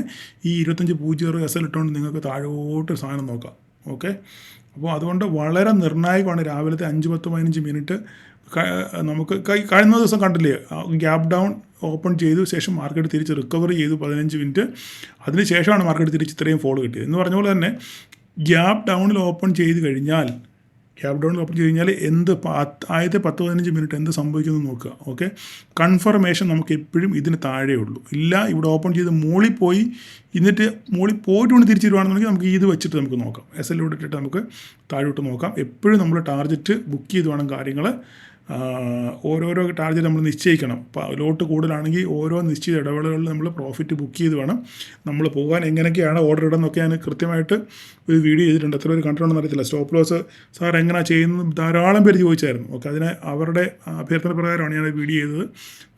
[SPEAKER 1] ഈ 25.0 SL ഇട്ടുകൊണ്ട് നിങ്ങൾക്ക് താഴോട്ട് സാധനം നോക്കാം. ഓക്കെ, അപ്പോൾ അതുകൊണ്ട് വളരെ നിർണായകമാണ് രാവിലത്തെ 5-10-15 മിനിറ്റ്. നമുക്ക് കഴിഞ്ഞ ദിവസം കണ്ടില്ലേ, ഗ്യാപ്പ് ഡൗൺ ഓപ്പൺ ചെയ്തു ശേഷം മാർക്കറ്റ് തിരിച്ച് റിക്കവറി ചെയ്തു 15 മിനിറ്റ്. അതിന് ശേഷമാണ് മാർക്കറ്റ് തിരിച്ച് ഇത്രയും ഫോൾ കിട്ടിയത്. എന്ന് പറഞ്ഞ പോലെ തന്നെ ഗ്യാപ്പ് ഡൗണിൽ ഓപ്പൺ ചെയ്ത് കഴിഞ്ഞാൽ ആദ്യത്തെ 10-15 മിനിറ്റ് എന്ത് സംഭവിക്കുന്നു നോക്കുക. ഓക്കെ, കൺഫർമേഷൻ നമുക്ക് എപ്പോഴും ഇതിന് താഴെയുള്ളൂ. ഇല്ല ഇവിടെ ഓപ്പൺ ചെയ്ത് മോളിൽ പോയി എന്നിട്ട് മോളിൽ പോയിട്ട് കൊണ്ട് തിരിച്ചു വരുവാണെന്നുണ്ടെങ്കിൽ നമുക്ക് ഇത് വെച്ചിട്ട് നമുക്ക് നോക്കാം. SL ഇട്ടിട്ട് നമുക്ക് താഴോട്ട് നോക്കാം. എപ്പോഴും നമ്മൾ ടാർഗറ്റ് ബുക്ക് ചെയ്ത് വേണം കാര്യങ്ങൾ. ഓരോരോ ടാർഗറ്റ് നമ്മൾ നിശ്ചയിക്കണം. ലോട്ട് കൂടുതലാണെങ്കിൽ ഓരോ നിശ്ചിത ഇടവേളകളിൽ നമ്മൾ പ്രോഫിറ്റ് ബുക്ക് ചെയ്ത് വേണം നമ്മൾ പോകാൻ. എങ്ങനെയൊക്കെയാണ് ഓർഡർ ഇടുന്നതൊക്കെ ഞാൻ കൃത്യമായിട്ട് ഒരു വീഡിയോ ചെയ്തിട്ടുണ്ട്. എത്ര പേര് കണ്ടിട്ടുണ്ടെന്ന് അറിയത്തില്ല. സ്റ്റോപ്പ് ലോസ് സാർ എങ്ങനെയാണ് ചെയ്യുന്നത് ധാരാളം പേര് ചോദിച്ചായിരുന്നു. ഓക്കെ, അതിന് അവരുടെ അഭ്യർത്ഥന പ്രകാരമാണ് ഞാൻ വീഡിയോ ചെയ്തത്.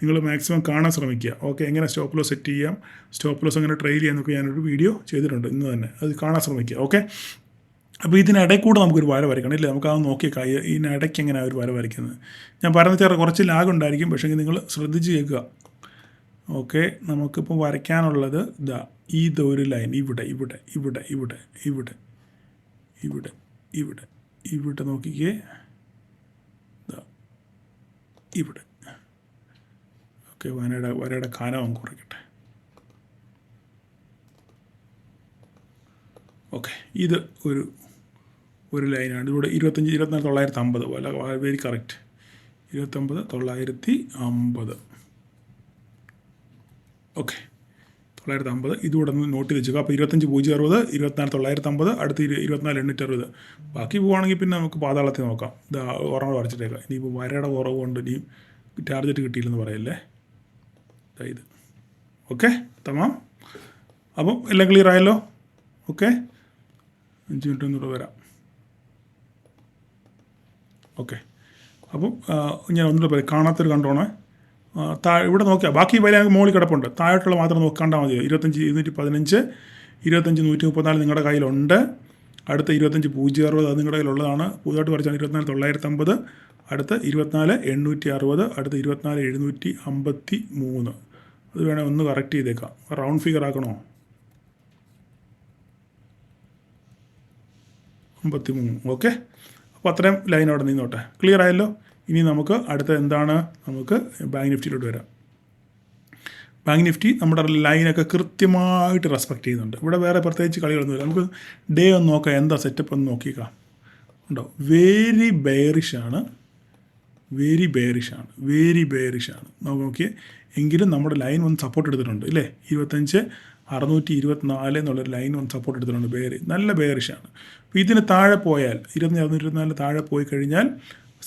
[SPEAKER 1] നിങ്ങൾ മാക്സിമം കാണാൻ ശ്രമിക്കുക. ഓക്കെ, എങ്ങനെ സ്റ്റോപ്പ് ലോസ് സെറ്റ് ചെയ്യാം, സ്റ്റോപ്പ് ലോസ് എങ്ങനെ ട്രെയിൽ ചെയ്യാമെന്നൊക്കെ ഞാനൊരു വീഡിയോ ചെയ്തിട്ടുണ്ട്. ഇന്ന് തന്നെ അത് കാണാൻ ശ്രമിക്കുക. ഓക്കെ, അപ്പോൾ ഇതിനിടയിൽ കൂടെ നമുക്കൊരു വര വരയ്ക്കണം ഇല്ലേ? നമുക്കത് നോക്കിയേക്കാം ഇതിനിടയ്ക്ക് എങ്ങനെയാണ് ഒരു വര വരയ്ക്കുന്നത്. ഞാൻ പറഞ്ഞ കുറച്ച് ലാഗ് ഉണ്ടായിരിക്കും, പക്ഷേ നിങ്ങൾ ശ്രദ്ധിച്ച് കേൾക്കുക. ഓക്കെ, നമുക്കിപ്പോൾ വരയ്ക്കാനുള്ളത് ഇതൊരു ലൈൻ ഇവിടെ നോക്കിക്കേ, ഇവിടെ. ഓക്കെ, വരയുടെ കനം കുറയ്ക്കട്ടെ. ഓക്കെ, ഇത് ഒരു ലൈനാണ്. ഇവിടെ 24,950 അല്ല, വെരി കറക്റ്റ്. 29,950. ഓക്കെ, 950 ഇതുകൂടെ ഒന്ന് നോട്ട് ചെയ്ത് വെച്ചേക്കുക. അപ്പോൾ 25,060, 24,950, അടുത്ത് 24,860. ബാക്കി പോവുകയാണെങ്കിൽ പിന്നെ നമുക്ക് പാതാളത്തിൽ നോക്കാം. ഇത് ഓർമ്മ വരച്ചിട്ടേക്കാം. ഇനിയിപ്പോൾ വരയുടെ കുറവുകൊണ്ട് ഇനിയും ടാർഗറ്റ് കിട്ടിയില്ലെന്ന് പറയല്ലേ. ഇത് ഓക്കെ തമാം. അപ്പം എല്ലാം ക്ലിയർ ആയല്ലോ. ഓക്കെ, 5 മിനിറ്റ് ഒന്നുകൂടെ വരാം. ഓക്കെ, അപ്പം ഞാൻ ഒന്നുകൂടെ പറയാം, കാണാത്തൊരു കണ്ടോണേ. ഇവിടെ നോക്കിയാൽ ബാക്കി വില മുകളിൽ കിടപ്പുണ്ട്. താഴോട്ടുള്ള മാത്രം കണ്ടാൽ മതിയോ. 25,215, 25,134 നിങ്ങളുടെ കയ്യിലുണ്ട്. അടുത്ത 25,060 അത് നിങ്ങളുടെ കയ്യിലുള്ളതാണ്. പുതുതായിട്ട് വരച്ചാണ് 24,950, അടുത്ത 24,860, അടുത്ത 24,753. അത് വേണേൽ ഒന്ന് കറക്റ്റ് ചെയ്തേക്കാം. Round figure ആക്കണോ? 53. ഓക്കെ, അപ്പോൾ അത്രയും ലൈൻ അവിടെ നിന്നോട്ടെ. ക്ലിയർ ആയല്ലോ. ഇനി നമുക്ക് അടുത്ത എന്താണ്, നമുക്ക് ബാങ്ക് നിഫ്റ്റിയിലോട്ട് വരാം. ബാങ്ക് നിഫ്റ്റി നമ്മുടെ ലൈനൊക്കെ കൃത്യമായിട്ട് റെസ്പെക്റ്റ് ചെയ്യുന്നുണ്ട്. ഇവിടെ വേറെ പ്രത്യേകിച്ച് കളികളൊന്നുമില്ല. നമുക്ക് ഡേ ഒന്ന് നോക്കാം, എന്താ സെറ്റപ്പ് ഒന്ന് നോക്കിക്കാം. ഉണ്ടോ, വെരി ബെയറിഷാണ്. നോക്കിയേ, എങ്കിലും നമ്മുടെ ലൈൻ ഒന്ന് സപ്പോർട്ട് എടുത്തിട്ടുണ്ട് ഇല്ലേ. 25,624 എന്നുള്ളൊരു ലൈൻ ഒന്ന് സപ്പോർട്ട് എടുത്തിട്ടുണ്ട്. നല്ല ബെയറിഷാണ്. അപ്പോൾ ഇതിന് താഴെ പോയാൽ 25,624 താഴെ പോയി കഴിഞ്ഞാൽ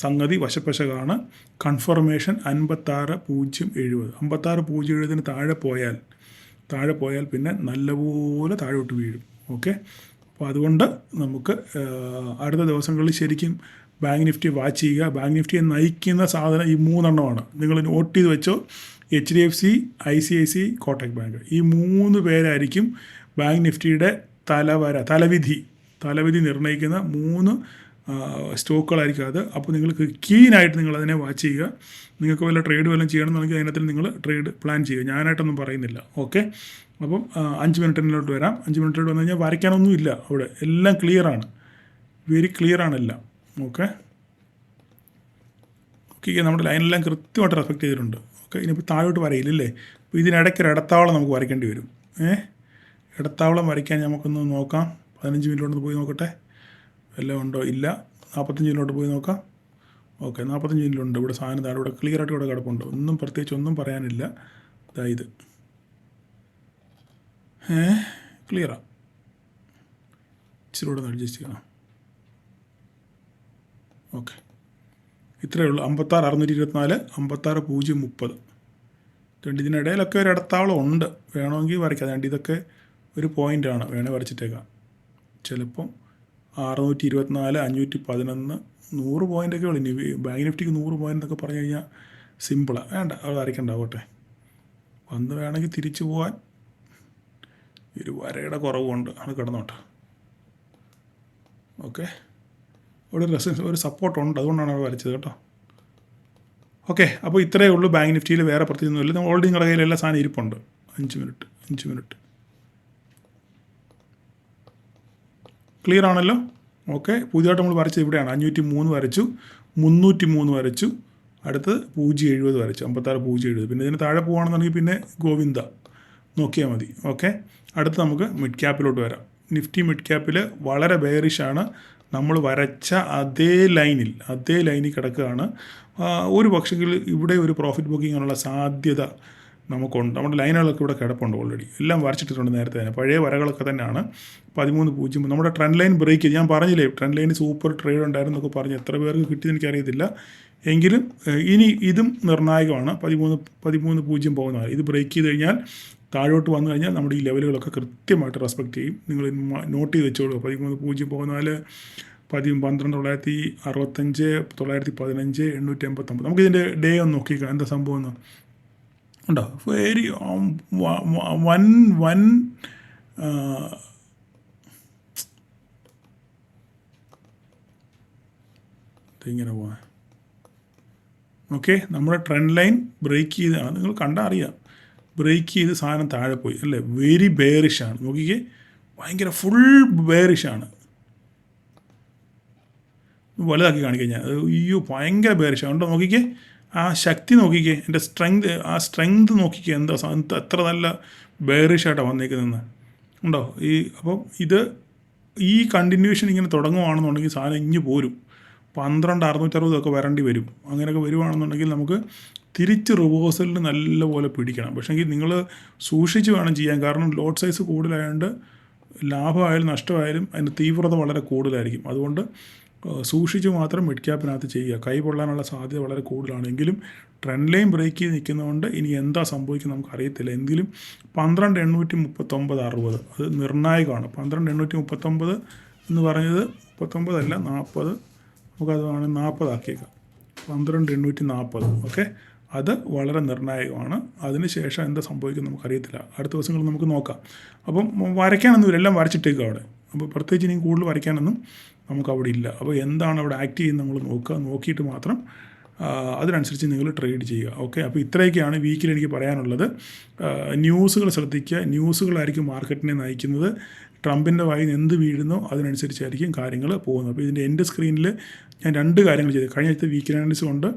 [SPEAKER 1] സംഗതി വശപ്പശകാണ്. കൺഫർമേഷൻ 56,070. 56,070 താഴെ പോയാൽ പിന്നെ നല്ലപോലെ താഴോട്ട് വീഴും. ഓക്കെ, അപ്പോൾ അതുകൊണ്ട് നമുക്ക് അടുത്ത ദിവസങ്ങളിൽ ശരിക്കും ബാങ്ക് നിഫ്റ്റി വാച്ച് ചെയ്യുക. ബാങ്ക് നിഫ്റ്റിയെ നയിക്കുന്ന സാധനം ഈ 3 എണ്ണമാണ്. നിങ്ങൾ നോട്ട് ചെയ്ത് വെച്ചോ. HDFC, ICICI, Kotak bank. ഈ 3 പേരായിരിക്കും ബാങ്ക് നിഫ്റ്റിയുടെ തലവിധി നിർണ്ണയിക്കുന്ന 3 സ്റ്റോക്കുകളായിരിക്കും അത്. അപ്പോൾ നിങ്ങൾക്ക് കീനായിട്ട് നിങ്ങളതിനെ വാച്ച് ചെയ്യുക. നിങ്ങൾക്ക് വല്ല ട്രേഡ് വല്ലതും ചെയ്യണമെന്നുണ്ടെങ്കിൽ അതിനകത്ത് നിങ്ങൾ ട്രേഡ് പ്ലാൻ ചെയ്യുക. ഞാനായിട്ടൊന്നും പറയുന്നില്ല. ഓക്കെ, അപ്പം 5 മിനിറ്റിലോട്ട് വരാം. 5 മിനിറ്റിലോട്ട് വന്നു കഴിഞ്ഞാൽ വരയ്ക്കാനൊന്നുമില്ല. അവിടെ എല്ലാം ക്ലിയറാണ്, വെരി ക്ലിയറാണ് എല്ലാം. ഓക്കെ, നമ്മുടെ ലൈനെല്ലാം കൃത്യമായിട്ട് റെസ്പെക്റ്റ് ചെയ്തിട്ടുണ്ട്. ഓക്കെ, ഇനിയിപ്പോൾ താഴോട്ട് വരയില്ലല്ലേ. അപ്പോൾ ഇതിനിടയ്ക്കൊരു ഇടത്താവളം നമുക്ക് വരയ്ക്കേണ്ടി വരും. ഇടത്താവളം വരയ്ക്കാൻ നമുക്കൊന്ന് നോക്കാം. 15 മിനിറ്റിലോട്ട് പോയി നോക്കട്ടെ, എല്ലാം ഉണ്ടോ. ഇല്ല. 45 മിനിറ്റിലോട്ട് പോയി നോക്കാം. ഓക്കെ, 45 മിനിറ്റിലുണ്ട്. ഇവിടെ സാധനം താഴെ ഇവിടെ ക്ലിയറായിട്ട് ഇവിടെ കിടപ്പുണ്ട്. പ്രത്യേകിച്ച് ഒന്നും പറയാനില്ല. ഇത് ക്ലിയറാണ്. ഇച്ചിരി കൂടെ ഒന്ന് അഡ്ജസ്റ്റ് ചെയ്യണം. ഓക്കെ, ഇത്രയേ ഉള്ളൂ. 56,624, 56,030. ഇതിനിടയിലൊക്കെ ഒരു ഇടത്താവളം ഉണ്ട്. വേണമെങ്കിൽ വരയ്ക്കാം. ഇതൊക്കെ ഒരു പോയിൻ്റാണ്, വേണേൽ വരച്ചിട്ടേക്കാം. ചിലപ്പം 624, 511, 100 പോയിൻ്റൊക്കെ ഉള്ളു. ഇനി ബാങ്ക് നിഫ്റ്റിക്ക് 100 പോയിൻ്റ് എന്നൊക്കെ പറഞ്ഞു കഴിഞ്ഞാൽ സിമ്പിളാണ്. വേണ്ട, അത് വരയ്ക്കണ്ടാവട്ടെ. വന്ന് വേണമെങ്കിൽ തിരിച്ചു പോകാൻ ഒരു വരയുടെ കുറവുണ്ട്, അത് കിടന്നോട്ടെ. ഓക്കെ, ഒരു ഒരു സപ്പോർട്ടുണ്ട്, അതുകൊണ്ടാണ് അത് വരച്ചത് കേട്ടോ. ഓക്കെ, അപ്പോൾ ഇത്രയേ ഉള്ളൂ. ബാങ്ക് നിഫ്റ്റിയിൽ വേറെ പ്രത്യേകിച്ചൊന്നുമില്ല. നമ്മൾ ഓൾറെഡി നിങ്ങളുടെ കയ്യിൽ എല്ലാ സാധനം ഇരിപ്പുണ്ട്. 5 മിനിറ്റ് ക്ലിയർ ആണല്ലോ. ഓക്കെ, പുതിയതായിട്ട് നമ്മൾ വരച്ചത് ഇവിടെയാണ്. 503 വരച്ചു, 303 വരച്ചു, അടുത്ത് 0.70 വരച്ചു, 56 0.70. പിന്നെ ഇതിന് താഴെ പോകുകയാണെന്നുണ്ടെങ്കിൽ പിന്നെ ഗോവിന്ദ നോക്കിയാൽ മതി. ഓക്കെ, അടുത്ത് നമുക്ക് മിഡ് ക്യാപ്പിലോട്ട് വരാം. നിഫ്റ്റി മിഡ് ക്യാപ്പിൽ വളരെ ബെയറിഷാണ്. നമ്മൾ വരച്ച അതേ ലൈനിൽ കിടക്കുകയാണ്. ഒരു പക്ഷെങ്കിൽ ഇവിടെ ഒരു പ്രോഫിറ്റ് ബുക്കിങ്ങിനുള്ള സാധ്യത നമുക്കുണ്ട്. നമ്മുടെ ലൈനുകളൊക്കെ ഇവിടെ കിടപ്പുണ്ട്, ഓൾറെഡി എല്ലാം വരച്ചിട്ടിട്ടുണ്ട് നേരത്തെ തന്നെ, പഴയ വരകളൊക്കെ തന്നെയാണ്. 13.0 നമ്മുടെ ട്രെൻഡ് ലൈൻ ബ്രേക്ക് ചെയ്ത്, ഞാൻ പറഞ്ഞില്ലേ ട്രെൻഡ് ലൈൻ സൂപ്പർ ട്രേഡ് ഉണ്ടായിരുന്നൊക്കെ പറഞ്ഞ് എത്ര പേർക്ക് കിട്ടിയെന്ന് എനിക്കറിയത്തില്ല. എങ്കിലും ഇനി ഇതും നിർണായകമാണ്. 13.0 പോകുന്ന ഇത് ബ്രേക്ക് ചെയ്ത് കഴിഞ്ഞാൽ താഴോട്ട് വന്നു കഴിഞ്ഞാൽ നമ്മുടെ ഈ ലെവലുകളൊക്കെ കൃത്യമായിട്ട് റെസ്പെക്റ്റ് ചെയ്യും. നിങ്ങൾ നോട്ട് ചെയ്ത് വെച്ചോളൂ. 13.0 പോകുന്നാൽ 12,965, 915, 889. നമുക്കിതിൻ്റെ ഡേ ഒന്ന് നോക്കിക്കാം എന്താ സംഭവം എന്ന്. ഉണ്ടോ, വെരി വൻ ഇങ്ങനെ പോവാൻ. ഓക്കെ, നമ്മുടെ ട്രെൻഡ് ലൈൻ ബ്രേക്ക് ചെയ്ത്, നിങ്ങൾ കണ്ടാൽ അറിയാം, ബ്രേക്ക് ചെയ്ത് സാധനം താഴെ പോയി അല്ലേ. വെരി ബെയറിഷാണ്. നോക്കിക്കേ, ഭയങ്കര ഫുൾ ബെയറിഷാണ്. വലുതാക്കി കാണിക്കാം ഞാൻ. അയ്യോ, ഭയങ്കര ബെയറിഷാണ്. ഉണ്ടോ, നോക്കിക്കേ ആ ശക്തി, നോക്കിക്കേ എൻ്റെ സ്ട്രെങ്ത് നോക്കിക്കേ, എന്താ എത്ര നല്ല ബെയറിഷായിട്ടാണ് വന്നേക്കുന്നതെന്ന്. ഉണ്ടോ അപ്പം ഈ കണ്ടിന്യൂഷൻ ഇങ്ങനെ തുടങ്ങുകയാണെന്നുണ്ടെങ്കിൽ സാധനം ഇഞ്ഞ് പോരും. 12,660 വരേണ്ടി വരും. അങ്ങനെയൊക്കെ വരുവാണെന്നുണ്ടെങ്കിൽ നമുക്ക് തിരിച്ച് റിവേഴ്സലിന് നല്ലപോലെ പിടിക്കണം. പക്ഷേങ്കിൽ നിങ്ങൾ സൂക്ഷിച്ച് വേണം ചെയ്യാൻ. കാരണം ലോട്ട് സൈസ് കൂടുതലായതുകൊണ്ട് ലാഭമായാലും നഷ്ടമായാലും അതിൻ്റെ തീവ്രത വളരെ കൂടുതലായിരിക്കും. അതുകൊണ്ട് സൂക്ഷിച്ച് മാത്രം മിഡ് ക്യാപ്പിനകത്ത് ചെയ്യുക. കൈ പൊള്ളാനുള്ള സാധ്യത വളരെ കൂടുതലാണെങ്കിലും ട്രെൻഡ് ലൈൻ ബ്രേക്ക് ചെയ്ത് നിൽക്കുന്നതുകൊണ്ട് ഇനി എന്താ സംഭവിക്കുന്നത് നമുക്കറിയത്തില്ല. എങ്കിലും 12,839.60 അത് നിർണായകമാണ്. 12,839 എന്ന് പറഞ്ഞത് 39 അല്ല 40, നമുക്കത് വേണം 40 ആക്കിയേക്കാം. 12,840. ഓക്കെ, അത് വളരെ നിർണായകമാണ്. അതിനുശേഷം എന്താ സംഭവിക്കുന്നത് നമുക്കറിയത്തില്ല. അടുത്ത ദിവസങ്ങൾ നമുക്ക് നോക്കാം. അപ്പം വരയ്ക്കാനൊന്നുമില്ല, എല്ലാം വരച്ചിട്ടേക്കും അവിടെ. അപ്പോൾ പ്രത്യേകിച്ച് ഇനി കൂടുതൽ വരയ്ക്കാനൊന്നും നമുക്കവിടെ ഇല്ല. അപ്പോൾ എന്താണ് അവിടെ ആക്ട് ചെയ്യുന്നത് നമ്മൾ നോക്കുക. നോക്കിയിട്ട് മാത്രം അതിനനുസരിച്ച് നിങ്ങൾ ട്രേഡ് ചെയ്യുക. ഓക്കെ, അപ്പോൾ ഇത്രയൊക്കെയാണ് വീക്കിൽ എനിക്ക് പറയാനുള്ളത്. ന്യൂസുകൾ ശ്രദ്ധിക്കുക. ന്യൂസുകളായിരിക്കും മാർക്കറ്റിനെ നയിക്കുന്നത്. ട്രംപിൻ്റെ വായിൽ നിന്ന് എന്ത് വീഴുന്നോ അതിനനുസരിച്ചായിരിക്കും കാര്യങ്ങൾ പോകുന്നത്. അപ്പോൾ ഇതിൻ്റെ എൻ്റെ സ്ക്രീനിൽ ഞാൻ 2 കാര്യങ്ങൾ ചെയ്തു. കഴിഞ്ഞ വീക്കിൽ അനാലിസിസ് കൊണ്ട്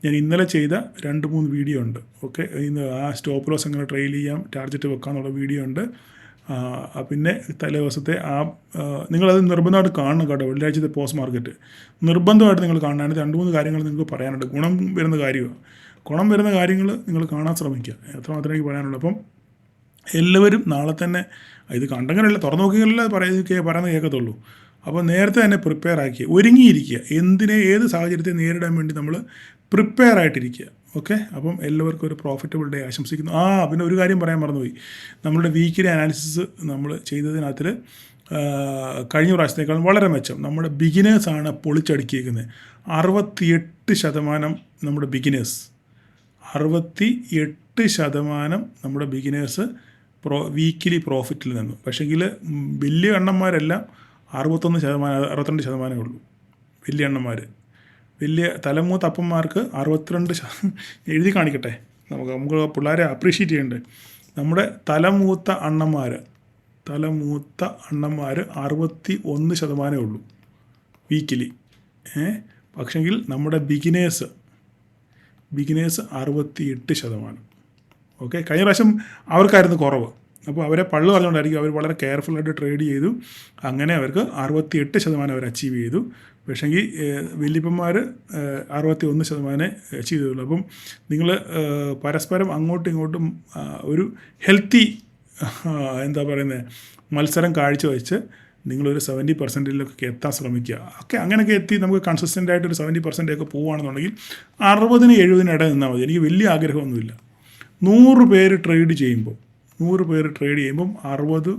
[SPEAKER 1] ഞാൻ ഇന്നലെ ചെയ്ത 2-3 വീഡിയോ ഉണ്ട്. ഓക്കെ, ഇന്ന് ആ സ്റ്റോപ്പ് ലോസ് എങ്ങനെ ട്രെയിൽ ചെയ്യാം, ടാർഗറ്റ് വെക്കാമെന്നുള്ള വീഡിയോ ഉണ്ട്. പിന്നെ തലേ ദിവസത്തെ നിങ്ങളത് നിർബന്ധമായിട്ട് കാണണം കേട്ടോ. വെള്ളിയാഴ്ചത്തെ പോസ്റ്റ് മാർക്കറ്റ് നിർബന്ധമായിട്ട് നിങ്ങൾ കാണാനായിട്ട് 2-3 കാര്യങ്ങൾ നിങ്ങൾക്ക് പറയാനുണ്ട്. ഗുണം വരുന്ന കാര്യങ്ങൾ നിങ്ങൾ കാണാൻ ശ്രമിക്കുക. എത്രമാത്രം എനിക്ക് പറയാനുള്ളൂ. അപ്പം എല്ലാവരും നാളെ തന്നെ ഇത് കണ്ടെങ്കിലല്ല, തുറന്നു നോക്കിയാലേ പറയുന്നത് കേൾക്കത്തുള്ളൂ. അപ്പോൾ നേരത്തെ തന്നെ പ്രിപ്പയർ ആക്കി ഒരുങ്ങിയിരിക്കുക. ഏത് സാഹചര്യത്തെ നേരിടാൻ വേണ്ടി നമ്മൾ പ്രിപ്പയർ ആയിട്ടിരിക്കുക. ഓക്കെ, അപ്പം എല്ലാവർക്കും ഒരു പ്രോഫിറ്റബിൾ ഡേ ആശംസിക്കുന്നു. പിന്നെ ഒരു കാര്യം പറയാൻ മറന്നുപോയി. നമ്മളുടെ വീക്കിലി അനാലിസിസ് നമ്മൾ ചെയ്തതിനകത്തിൽ കഴിഞ്ഞ പ്രാവശ്യത്തേക്കാളും വളരെ മെച്ചം. നമ്മുടെ ബിഗിനേഴ്സാണ് പൊളിച്ചടുക്കിയിരിക്കുന്നത്. 68% നമ്മുടെ ബിഗിനേഴ്സ് 68% നമ്മുടെ ബിഗിനേഴ്സ് വീക്കിലി പ്രോഫിറ്റിൽ നിന്നു. പക്ഷേങ്കിൽ വലിയ എണ്ണന്മാരെല്ലാം 62% ഉള്ളൂ. വലിയ എണ്ണന്മാർ, വലിയ തലമൂത്ത അപ്പന്മാർക്ക് 62% എഴുതി കാണിക്കട്ടെ. നമുക്ക് പിള്ളേരെ അപ്രീഷിയേറ്റ് ചെയ്യണ്ടേ. നമ്മുടെ തലമൂത്ത അണ്ണന്മാർ 61% ഉള്ളൂ വീക്കിലി. പക്ഷെങ്കിൽ നമ്മുടെ ബിഗിനേഴ്സ് 68%. ഓക്കെ, കഴിഞ്ഞ പ്രാവശ്യം അവർക്കായിരുന്നു കുറവ്. അപ്പോൾ അവരെ പള്ളു പറഞ്ഞുകൊണ്ടായിരിക്കും അവർ വളരെ കെയർഫുള്ളായിട്ട് ട്രേഡ് ചെയ്തു. അങ്ങനെ അവർക്ക് 68% അവർ അച്ചീവ് ചെയ്തു. പക്ഷേങ്കിൽ വലിയപ്പന്മാർ 61% അച്ചീവ് ചെയ്തുള്ളൂ. അപ്പം നിങ്ങൾ പരസ്പരം അങ്ങോട്ടും ഇങ്ങോട്ടും ഒരു ഹെൽത്തി മത്സരം കാഴ്ചവെച്ച് നിങ്ങളൊരു 70%-ലേക്ക് എത്താൻ ശ്രമിക്കുക. ഓക്കെ, അങ്ങനെയൊക്കെ എത്തി നമുക്ക് കൺസിസ്റ്റൻ്റായിട്ടൊരു 70% പോവുകയാണെന്നുണ്ടെങ്കിൽ 60-70 ഇടയിൽ നിന്നാൽ മതി. എനിക്ക് വലിയ ആഗ്രഹമൊന്നുമില്ല. 100 പേര് ട്രേഡ് ചെയ്യുമ്പം 60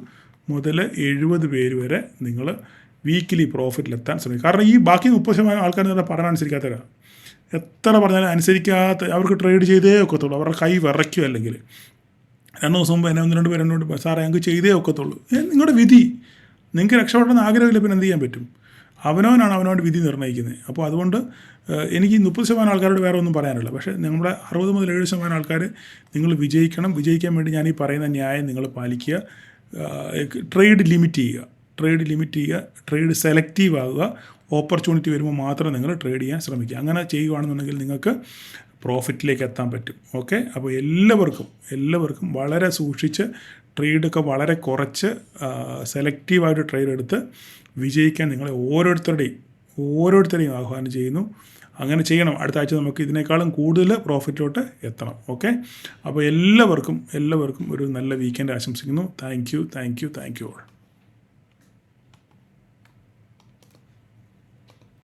[SPEAKER 1] മുതൽ 70 പേര് വരെ നിങ്ങൾ വീക്കിലി പ്രോഫിറ്റിലെത്താൻ ശ്രമിക്കും. കാരണം ഈ ബാക്കി 30% ആൾക്കാർ പറയാൻ അനുസരിക്കാത്തവരാണ്. എത്ര പറഞ്ഞാലും അനുസരിക്കാത്ത, അവർക്ക് ട്രേഡ് ചെയ്തേ ഒക്കത്തുള്ളൂ. അവരുടെ കൈ വിറയ്ക്കും. അല്ലെങ്കിൽ 2 ദിവസം മുമ്പ് എന്നെ 1-2 പേര് എന്നോട് സാറേ ഞങ്ങൾക്ക് ചെയ്തേ ഒക്കത്തുള്ളൂ. നിങ്ങളുടെ വിധി, നിങ്ങൾക്ക് രക്ഷപ്പെടണമെന്ന് ആഗ്രഹമില്ല, പിന്നെ എന്ത് ചെയ്യാൻ പറ്റും? അവനവനാണ് അവനവൻ്റെ വിധി നിർണ്ണയിക്കുന്നത്. അപ്പോൾ അതുകൊണ്ട് എനിക്ക് 30% ആൾക്കാരോട് വേറെ ഒന്നും പറയാനില്ല. പക്ഷേ നമ്മുടെ 60 മുതൽ 70% ആൾക്കാർ നിങ്ങൾ വിജയിക്കാൻ വേണ്ടി ഞാൻ ഈ പറയുന്ന ന്യായം നിങ്ങൾ പാലിക്കുക. ട്രേഡ് ലിമിറ്റ് ചെയ്യുക. ട്രേഡ് ലിമിറ്റ് ചെയ്യുക, ട്രേഡ് സെലക്റ്റീവ് ആകുക, ഓപ്പർച്യൂണിറ്റി വരുമ്പോൾ മാത്രം നിങ്ങൾ ട്രേഡ് ചെയ്യാൻ ശ്രമിക്കുക. അങ്ങനെ ചെയ്യുകയാണെന്നുണ്ടെങ്കിൽ നിങ്ങൾക്ക് പ്രോഫിറ്റിലേക്ക് എത്താൻ പറ്റും. ഓക്കെ, അപ്പോൾ എല്ലാവർക്കും വളരെ സൂക്ഷിച്ച് ട്രേഡൊക്കെ വളരെ കുറച്ച് സെലക്റ്റീവായിട്ട് ട്രേഡ് എടുത്ത് വിജയിക്കാൻ നിങ്ങളെ ഓരോരുത്തരെയും ആഹ്വാനം ചെയ്യുന്നു. അങ്ങനെ ചെയ്യണം. അടുത്ത ആഴ്ച നമുക്ക് ഇതിനേക്കാളും കൂടുതൽ പ്രോഫിറ്റിലോട്ട് എത്തണം. ഓക്കെ, അപ്പോൾ എല്ലാവർക്കും ഒരു നല്ല വീക്കെൻഡ് ആശംസിക്കുന്നു. Thank you all.